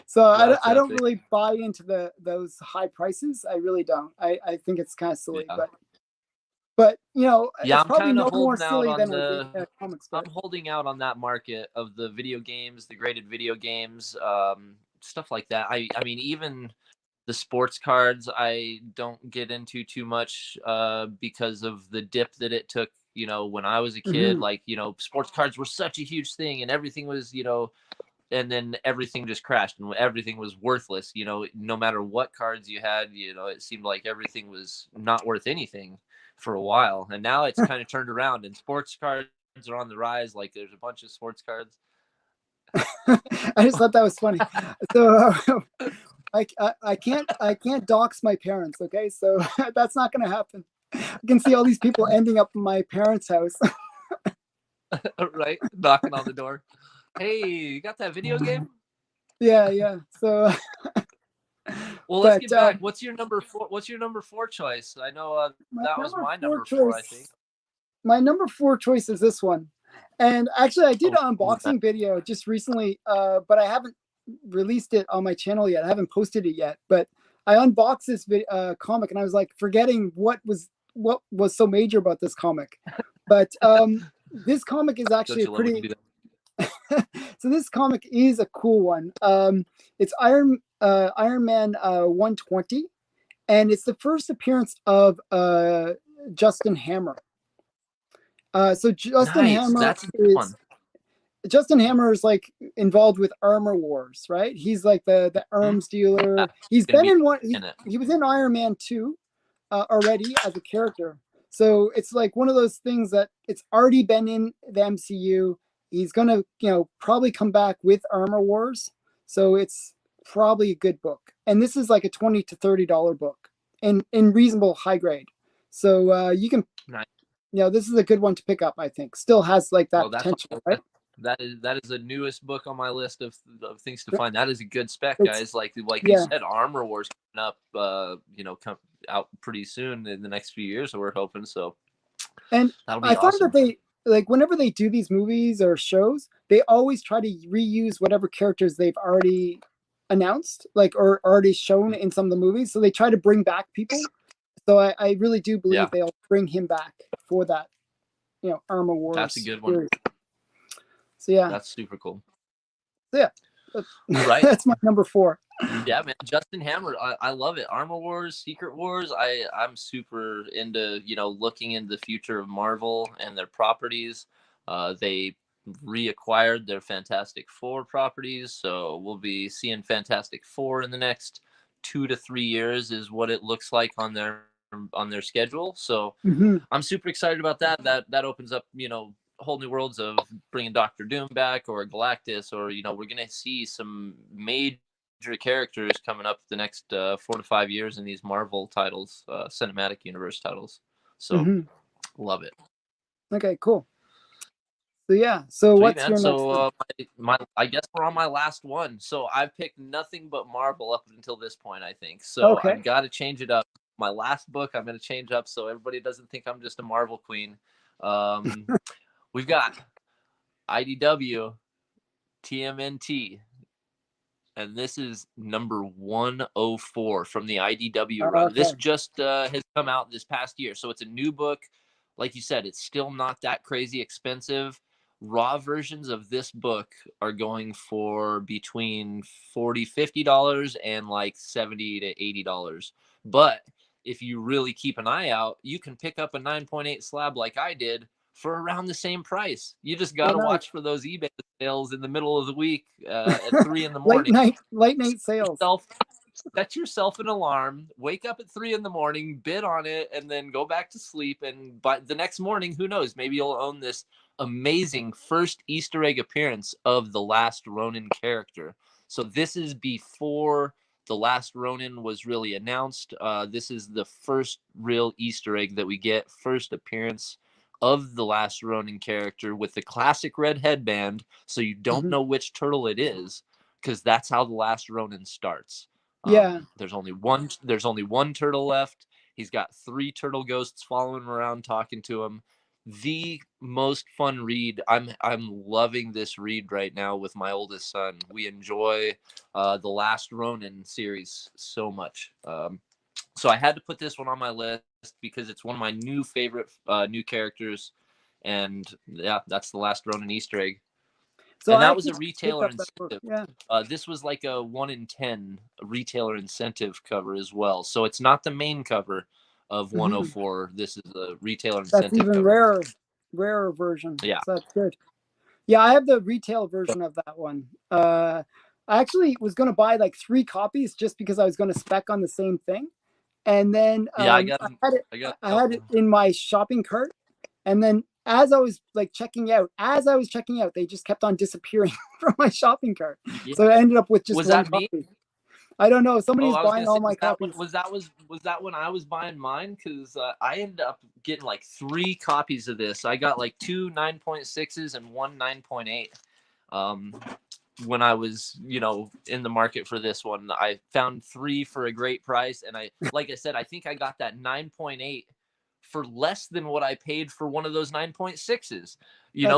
So That's I don't epic. really buy into those high prices. I really don't. I think it's kind of silly, Yeah. but Yeah, it's I'm probably kind of no more holding out silly on than the comics. I'm But holding out on that market of the video games, the graded video games, stuff like that. I mean even the sports cards I don't get into too much because of the dip that it took, you know, when I was a kid. mhm. Like, you know, sports cards were such a huge thing and everything was, you know, and then everything just crashed and everything was worthless, you know, no matter what cards you had, you know, it seemed like everything was not worth anything for a while. And now it's kind of turned around and sports cards are on the rise. Like there's a bunch of sports cards. I just thought that was funny. So I can't dox my parents. Okay, so that's not going to happen. I can see all these people ending up in my parents' house. Right, knocking on the door. Hey, you got that video game? Yeah, yeah. So, Well, let's but get back. What's your number 4 choice? I know my that was number my four number 4, I think. choice, my number 4 choice is this one. And actually, I did Oh, an unboxing video just recently, but I haven't released it on my channel yet. I haven't posted it yet, but I unboxed this comic, and I was like forgetting what was so major about this comic. But this comic is don't actually a you love when you pretty. do that? So this comic is a cool one. It's Iron Man 120, and it's the first appearance of Justin Hammer. So Nice. That's a good one. Justin Hammer is like involved with Armor Wars, right? He's like the Hmm? arms Yeah, dealer. he's He's gonna been be in one. in it. He was in Iron Man 2 already as a character. So it's like one of those things that it's already been in the MCU. He's gonna, probably come back with Armor Wars. So it's probably a good book. And this is like a $20 to $30 book in reasonable high grade. So you can, Nice. this is a good one to pick up. I think still has like Well, that potential, right? that is the newest book on my list of things to find. That is a good spec, It's guys. Like you yeah. said, Armor Wars coming up, come out pretty soon in the next few years. So we're hoping so. And That'll be I find that awesome. they like whenever they do these movies or shows, they always try to reuse whatever characters they've already announced, like, or already shown in some of the movies. So they try to bring back people. So I really do believe they'll bring him back for that, Armor Wars. That's a good one. Series. So yeah, that's super cool. So yeah, right. That's my number 4. Yeah, man, Justin Hammer, I love it. Armor Wars, Secret Wars. I'm super into looking into the future of Marvel and their properties. They reacquired their Fantastic Four properties, so we'll be seeing Fantastic Four in the next 2 to 3 years, is what it looks like on their schedule. So I'm super excited about that. That opens up whole new worlds of bringing Doctor Doom back, or Galactus, or we're gonna see some major characters coming up the next 4 to 5 years in these Marvel titles, cinematic universe titles. So love it. Okay, cool. So yeah, so Sweet, what's man. your next So one? I guess we're on my last one. So I've picked nothing but Marvel up until this point, I think. So I've got to change it up. My last book I'm going to change up so everybody doesn't think I'm just a Marvel queen. We've got IDW Tmnt, and this is number 104 from the IDW run. This just has come out this past year, so it's a new book. Like you said, it's still not that crazy expensive. Raw versions of this book are going for between $40-$50 and like $70 to $80. But if you really keep an eye out, you can pick up a 9.8 slab like I did for around the same price. You just got to watch for those eBay sales in the middle of the week at 3 in the morning. late night sales. Set yourself an alarm, wake up at 3 in the morning, bid on it, and then go back to sleep. And by the next morning, who knows, maybe you'll own this amazing first Easter egg appearance of the Last Ronin character. So this is before the Last Ronin was really announced. This is the first real Easter egg that we get, first appearance of the Last Ronin character with the classic red headband, so you don't know which turtle it is, because that's how the Last Ronin starts. There's only one turtle left. He's got 3 turtle ghosts following him around, talking to him. The most fun read. I'm loving this read right now with my oldest son. We enjoy the Last Ronin series so much. So I had to put this one on my list because it's one of my new favorite new characters, and yeah, that's the Last Ronin Easter egg. So and that was a retailer incentive. This was like a 1 in 10 retailer incentive cover as well. So it's not the main cover of 104. This is a retailer incentive. That's even cover. rarer version. Yeah, so that's good. Yeah, I have the retail version of that one. I actually was going to buy like 3 copies just because I was going to spec on the same thing, and then I had it in my shopping cart, and then as I was checking out, they just kept on disappearing from my shopping cart. Yeah. So I ended up with just one copy. Me? I don't know. Somebody's buying all my copies. Was that when I was buying mine? Because I ended up getting like 3 copies of this. I got like 2 9.6s and 1 9.8. When I was, in the market for this one, I found 3 for a great price. And like I said, I think I got that 9.8 for less than what I paid for one of those 9.6s,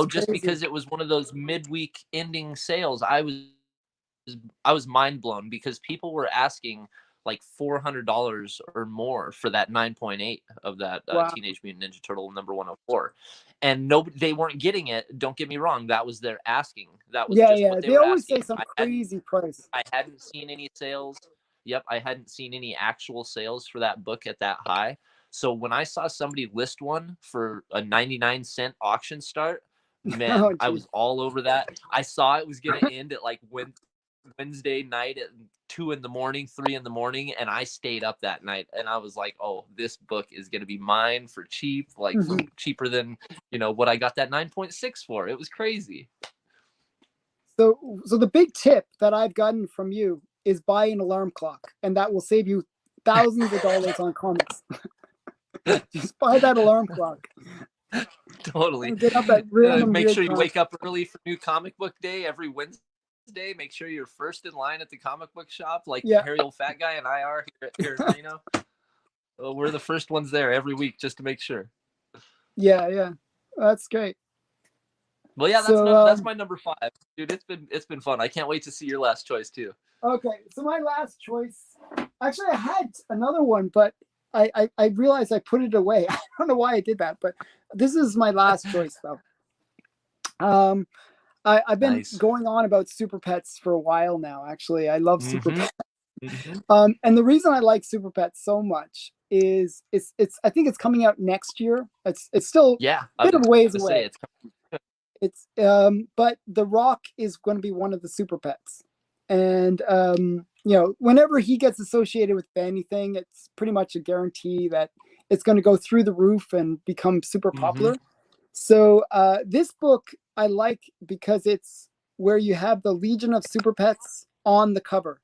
just because it was one of those midweek ending sales. I was mind blown because people were asking like $400 or more for that 9.8 of that Teenage Mutant Ninja Turtle number 104, and they weren't getting it. Don't get me wrong, that was their asking. That was what they always asking. Say some crazy price. I hadn't seen any sales. Yep, I hadn't seen any actual sales for that book at that high. So when I saw somebody list one for a 99-cent auction start, man, I was all over that. I saw it was going to end at like Wednesday night at 2 in the morning, 3 in the morning, and I stayed up that night, and I was like, oh, this book is going to be mine for cheap, like cheaper than what I got that 9.6 for. It was crazy. So the big tip that I've gotten from you is buy an alarm clock, and that will save you thousands of dollars on comics. Just buy that alarm clock. Totally. Get up at make sure you wake up early for new comic book day every Wednesday. Make sure you're first in line at the comic book shop, like Harry Old Fat Guy and I are here in Reno. We're the first ones there every week just to make sure. Yeah, that's great. Well, yeah, So that's my number 5, dude. It's been fun. I can't wait to see your last choice too. okay, so my last choice, actually, I had another one, but I realized I put it away. I don't know why I did that, but this is my last choice though. I've been Nice. going on about Super Pets for a while now. Actually, I love Super Pets. Mm-hmm. And the reason I like Super Pets so much is it's I think it's coming out next year. It's still Yeah, a bit of a ways to say away. It's but The Rock is going to be one of the Super Pets, and you know, whenever he gets associated with anything, it's pretty much a guarantee that it's going to go through the roof and become super popular. So this book I like because it's where you have the Legion of Super Pets on the cover.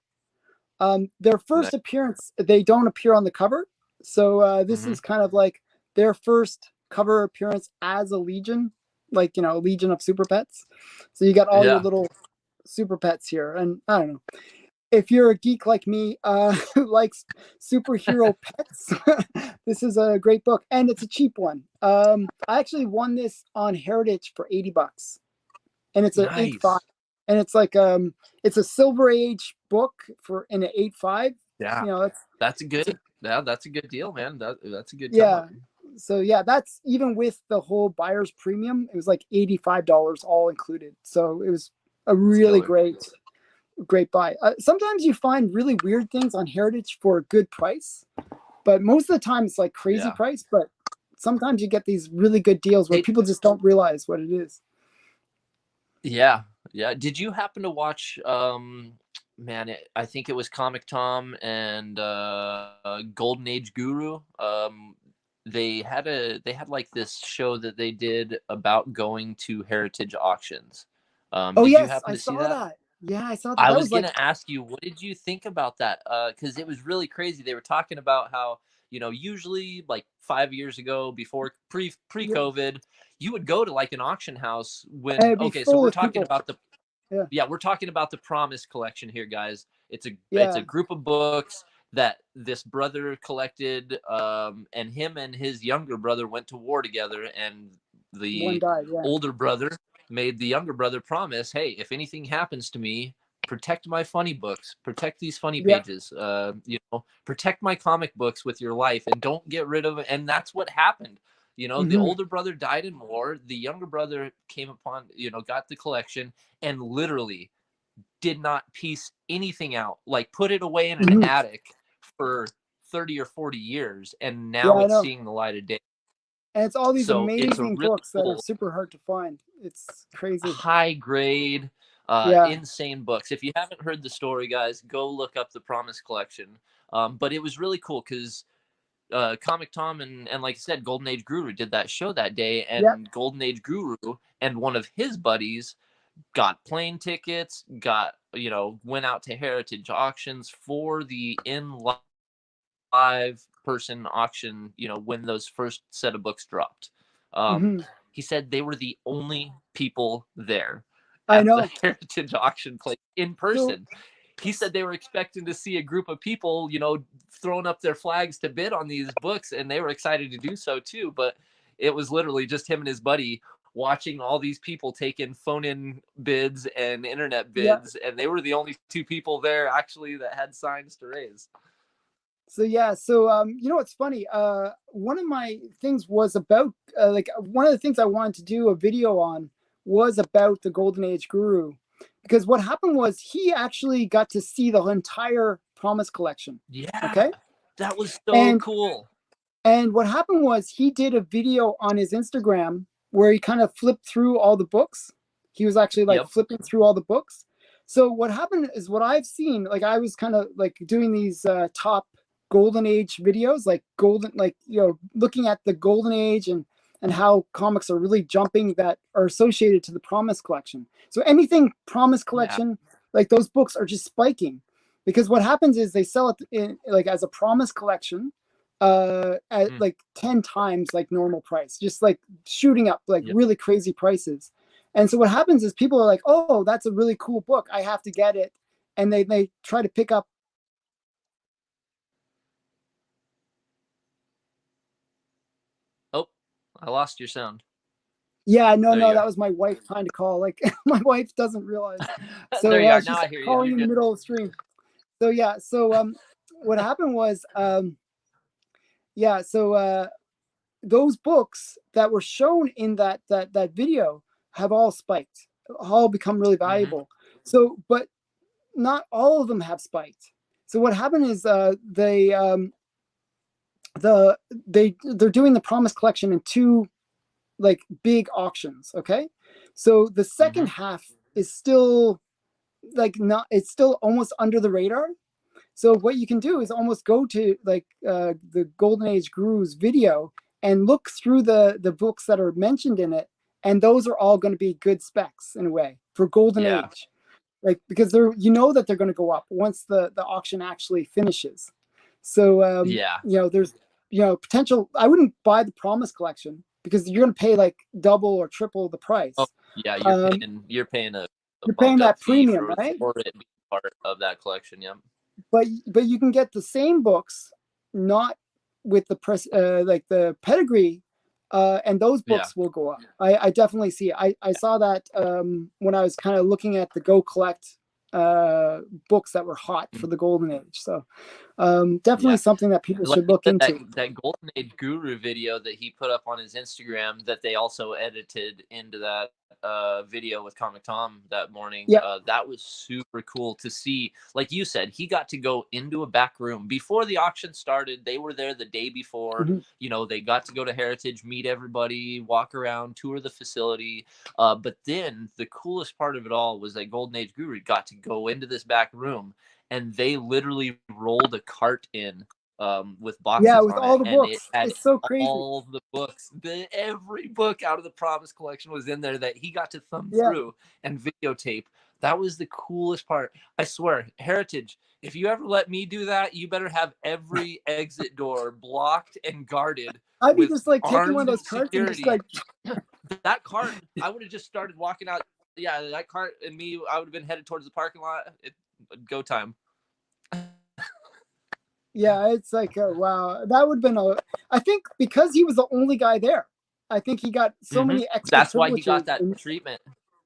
Their first appearance, they don't appear on the cover. So this is kind of like their first cover appearance as a Legion, like, you know, a Legion of Super Pets. So you got all your little Super Pets here. And I don't know. If you're a geek like me who likes superhero pets, this is a great book. And it's a cheap one. I actually won this on Heritage for $80. And it's an 8.5. And it's like it's a Silver Age book for in an 8.5. Yeah, you know, that's a good deal, man. That's a good come yeah. up. So yeah, that's even with the whole buyer's premium. It was like $85 all included. So it was a really great buy. Sometimes you find really weird things on Heritage for a good price, but most of the time it's like crazy price. But sometimes you get these really good deals where people just don't realize what it is. Yeah. Did you happen to watch man, I think it was Comic Tom and Golden Age Guru? They had like this show that they did about going to heritage auctions. Oh Did you yes, happen I to see saw that? that. Yeah, I saw that. I That was was like, gonna ask you, what did you think about that? Because it was really crazy. They were talking about how, you know, usually like 5 years ago, before pre COVID, you would go to like an auction house and when it'd be okay, so full we're of talking people. about the Yeah, we're talking about the Promise collection here, guys. It's yeah, a group of books that this brother collected, and him and his younger brother went to war together, and one the died. Yeah. older brother made the younger brother promise, hey, if anything happens to me, protect my funny books, protect these funny Yeah. pages, you know, protect my comic books with your life, and don't get rid of it. And that's what happened. You know, the Mm-hmm. older brother died in war. The younger brother came upon, you know, got the collection and literally did not piece anything out, like put it away in an Mm-hmm. attic for 30 or 40 years, and Yeah, now I it's know. seeing the light of day. And it's all these So it's a amazing really books that are cool, super hard to find. It's crazy. high grade, Yeah. insane books. If you haven't heard the story, guys, go look up the Promise collection. But it was really cool because Comic Tom and like I said, Golden Age Guru did that show that day, Yeah. and Golden Age Guru and one of his buddies got plane tickets, got, you know, went out to heritage auctions for the in live person auction, you know, when those first set of books dropped. Mm-hmm. He said they were the only people there I at the know. heritage auction place in So person. He said they were expecting to see a group of people, you know, throwing up their flags to bid on these books, and they were excited to do so too. But it was literally just him and his buddy watching all these people take in phone-in bids and internet yeah. bids, and they were the only two people there actually that had signs to raise. So yeah. So you know what's funny? One of my things was about like one of the things I wanted to do a video on was about the Golden Age Guru, because what happened was he actually got to see the entire Promise collection. Yeah, Okay. that was so And cool. what happened was he did a video on his Instagram where he kind of flipped through all the books. He was actually like Yep. flipping through all the books. So what happened is what I've seen, like I was kind of like doing these top golden age videos, like golden, like, you know, looking at the golden age and how comics are really jumping that are associated to the Promise collection. So anything Promise Yeah. collection, like those books are just spiking, because what happens is they sell it in like as a Promise collection at like 10 times like normal price, just like shooting up like Yep. really crazy prices. And so what happens is people are like, oh, that's a really cool book, I have to get it. And they try to pick up. Oh, I lost your sound. Yeah, no, There you that go. was my wife trying to call. Like my wife doesn't realize. So There you are. she's Now I hear you. calling You're in the good. middle of the stream. So yeah, so what happened was those books that were shown in that video have all spiked, all become really valuable. So, but not all of them have spiked. So what happened is they're doing the Promise collection in two like big auctions. Okay, so the second half is still like not, it's still almost under the radar. So what you can do is almost go to like the Golden Age Guru's video and look through the books that are mentioned in it, and those are all going to be good specs in a way for Golden Age, like because they're that they're going to go up once the auction actually finishes. So there's potential. I wouldn't buy the Promise collection because you're going to pay like double or triple the price. Oh yeah, you're paying a you're paying that fee premium, right? for it being part of that collection. Yeah. But you can get the same books, not with the press like the pedigree, and those books will go up. I definitely see it. I saw that when I was kind of looking at the Go Collect books that were hot for the Golden Age. So definitely something that people should look into. That Golden Age Guru video that he put up on his Instagram that they also edited into that video with Comic Tom that morning. That was super cool to see. Like you said, he got to go into a back room before the auction started. They were there the day before. They got to go to Heritage, meet everybody, walk around, tour the facility. But then the coolest part of it all was that Golden Age Guru got to go into this back room, and they literally rolled a cart in with boxes with on all it, the and books. it had it's so crazy. all the books. Every book out of the Promise collection was in there that he got to thumb through and videotape. That was the coolest part. I swear, Heritage, if you ever let me do that, you better have every exit door blocked and guarded. I'd be just like taking one of those carts and just like that cart. I would have just started walking out. Yeah, that cart and me, I would have been headed towards the parking lot. Go time. Yeah, it's like wow, that would have been I think because he was the only guy there, I think he got so many extra. That's why he got that treatment.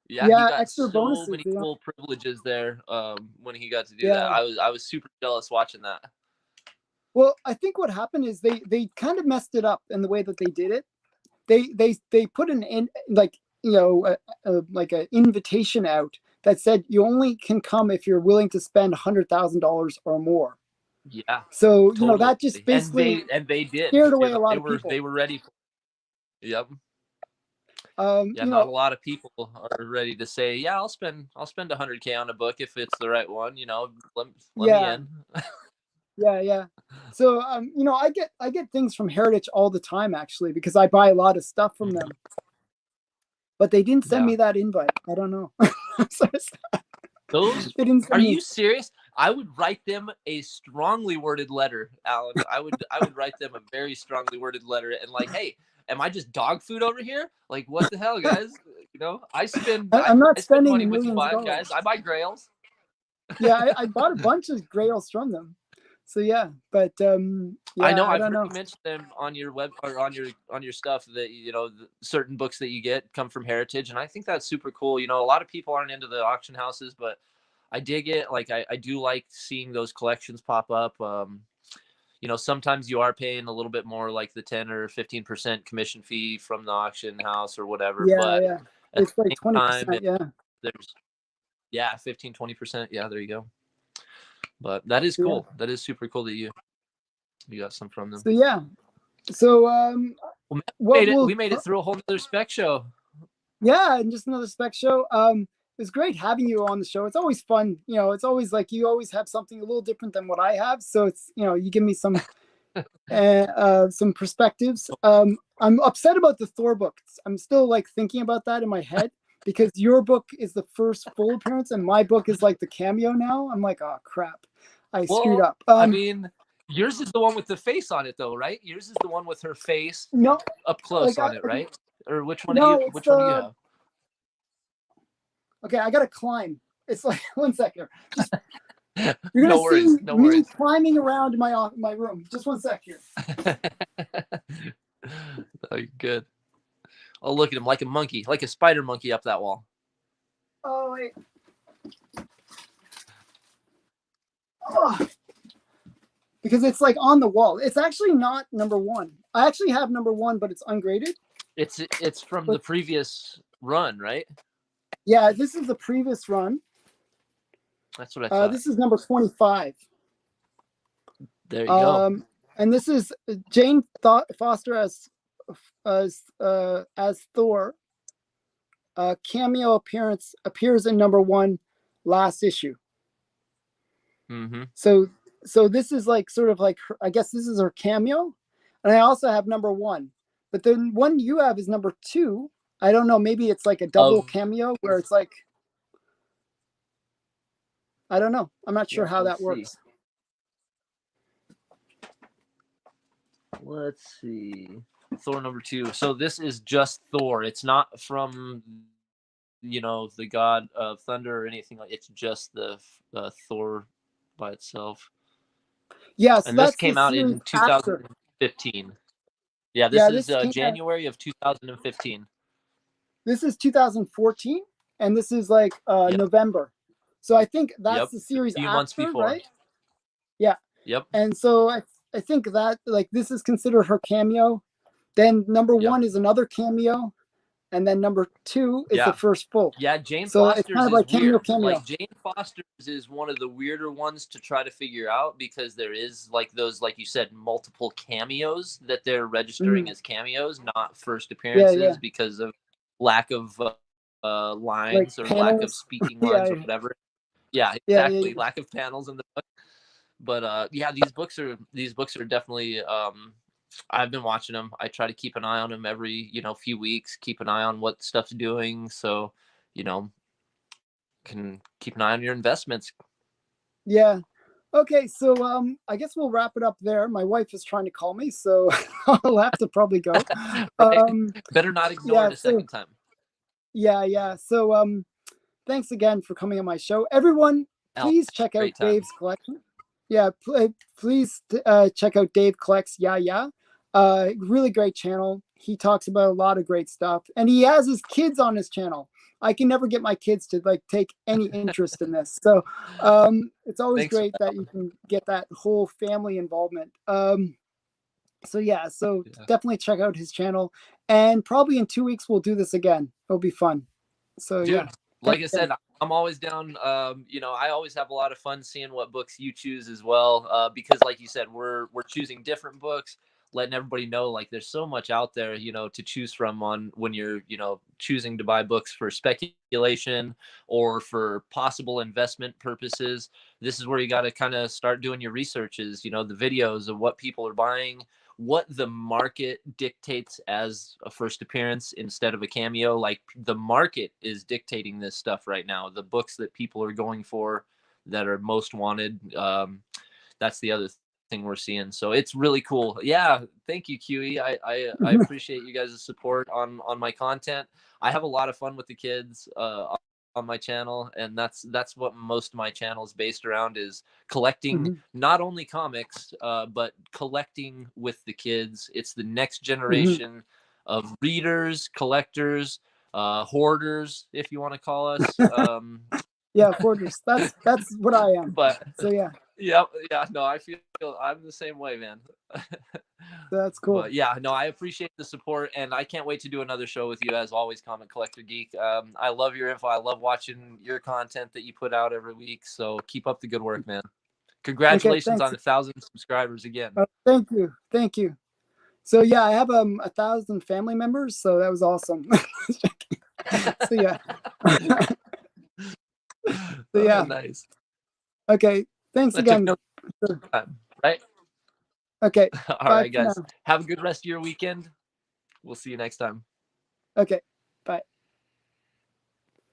Yeah, he got extra so bonuses, many cool privileges there when he got to do that. I was super jealous watching that. Well, I think what happened is they kind of messed it up in the way that they did it. They put an like like an invitation out that said you only can come if you're willing to spend $100,000 or more. Yeah. So totally. That just basically and they did scared away a lot of people. They were ready for it. Yep. Not a lot of people are ready to say, yeah, I'll spend $100K on a book if it's the right one. Let me in. Yeah. So I get things from Heritage all the time actually because I buy a lot of stuff from them. But they didn't send me that invite. I don't know. Those are you serious? I would write them a strongly worded letter, Alan. I would write them a very strongly worded letter and like, hey, am I just dog food over here? Like, what the hell, guys? I'm not spending money with millions you of dollars. guys. I buy grails. Yeah, I bought a bunch of grails from them. So yeah, but I know I've heard you mention them on your web or on your stuff that certain books that you get come from Heritage, and I think that's super cool. A lot of people aren't into the auction houses, but I dig it. Like I do like seeing those collections pop up. Sometimes you are paying a little bit more, like the 10 or 15% commission fee from the auction house or whatever. Yeah. It's like 20%. There's 15-20%. Yeah, there you go. But that is cool. That is super cool that you got some from them. So yeah. So we made it through a whole other spec show. Yeah, and just another spec show. It was great having you on the show. It's always fun. It's always like you always have something a little different than what I have. So it's you give me some perspectives. I'm upset about the Thor book. I'm still like thinking about that in my head. Because your book is the first full appearance and my book is like the cameo now. I'm like, oh crap, I screwed up. I mean, yours is the one with the face on it, though, right? Yours is the one with her face up close on it, right? Or which one? Which one do you have? Okay, I gotta climb. It's like 1 second. You're gonna see me worries. climbing around my room. Just 1 sec here. Oh, you're good. Oh, look at him, like a monkey, like a spider monkey up that wall. Oh wait. Oh. Because it's like on the wall. It's actually not number 1. I actually have number 1, but it's ungraded. It's from the previous run, right? Yeah, this is the previous run. That's what I thought. This is number 25. There you go. And this is Jane Foster as Thor. Cameo appears in number 1 last issue. Mm-hmm. So this is like sort of like her, I guess this is her cameo, and I also have number 1, but the one you have is number 2. I don't know, maybe it's like a double cameo where it's like, I don't know. I'm not sure how that works. Let's see. Thor number 2. So this is just Thor. It's not from, the god of thunder or anything like. It's just the Thor by itself. Yes, and this came out in 2015. Yeah, this is January of 2015. This is 2014, and this is like November. So I think that's the series a few months before, right? Yeah. Yep. And so I think that like this is considered her cameo. Then number 1 is another cameo, and then number 2 is the first full. Yeah, Jane so Foster's it's kind of like cameo. Like Jane Foster's is one of the weirder ones to try to figure out because there is like those, like you said, multiple cameos that they're registering as cameos, not first appearances because of lack of lines or panels. lack of speaking lines or whatever. Yeah, exactly. Lack of panels in the book. But these books are definitely. I've been watching them. I try to keep an eye on them every, few weeks, keep an eye on what stuff's doing. So, can keep an eye on your investments. Yeah. Okay. So, I guess we'll wrap it up there. My wife is trying to call me, so I'll have to probably go. Better not ignore it a second time. Yeah. So, thanks again for coming on my show. Everyone, please check out Dave's collection. Yeah. Please check out DaveCollectsYeahYeah. Really great channel. He talks about a lot of great stuff, and he has his kids on his channel. I can never get my kids to like take any interest in this, so it's always great that you can get that whole family involvement. So definitely check out his channel, and probably in 2 weeks we'll do this again. It'll be fun. So dude, like I said, I'm always down. I always have a lot of fun seeing what books you choose as well, because like you said, we're choosing different books, letting everybody know like there's so much out there, to choose from on when you're, choosing to buy books for speculation or for possible investment purposes. This is where you got to kind of start doing your researches, the videos of what people are buying, what the market dictates as a first appearance instead of a cameo. Like the market is dictating this stuff right now. The books that people are going for that are most wanted. That's the other thing we're seeing. So it's really cool. Yeah. Thank you, QE. I appreciate you guys' support on my content. I have a lot of fun with the kids, on my channel, and that's what most of my channel is based around, is collecting not only comics but collecting with the kids. It's the next generation of readers, collectors, hoarders, if you want to call us. Hoarders. That's what I am. But so yeah. No, I feel I'm the same way, man. That's cool. But I appreciate the support, and I can't wait to do another show with you, as always, Comic Collector Geek. I love your info. I love watching your content that you put out every week. So keep up the good work, man. Congratulations on 1,000 subscribers again. Thank you. So yeah, I have 1,000 family members, so that was awesome. So yeah. So yeah. Nice. Okay. Thanks again. Right. Okay. All right, guys. Have a good rest of your weekend. We'll see you next time. Okay. Bye.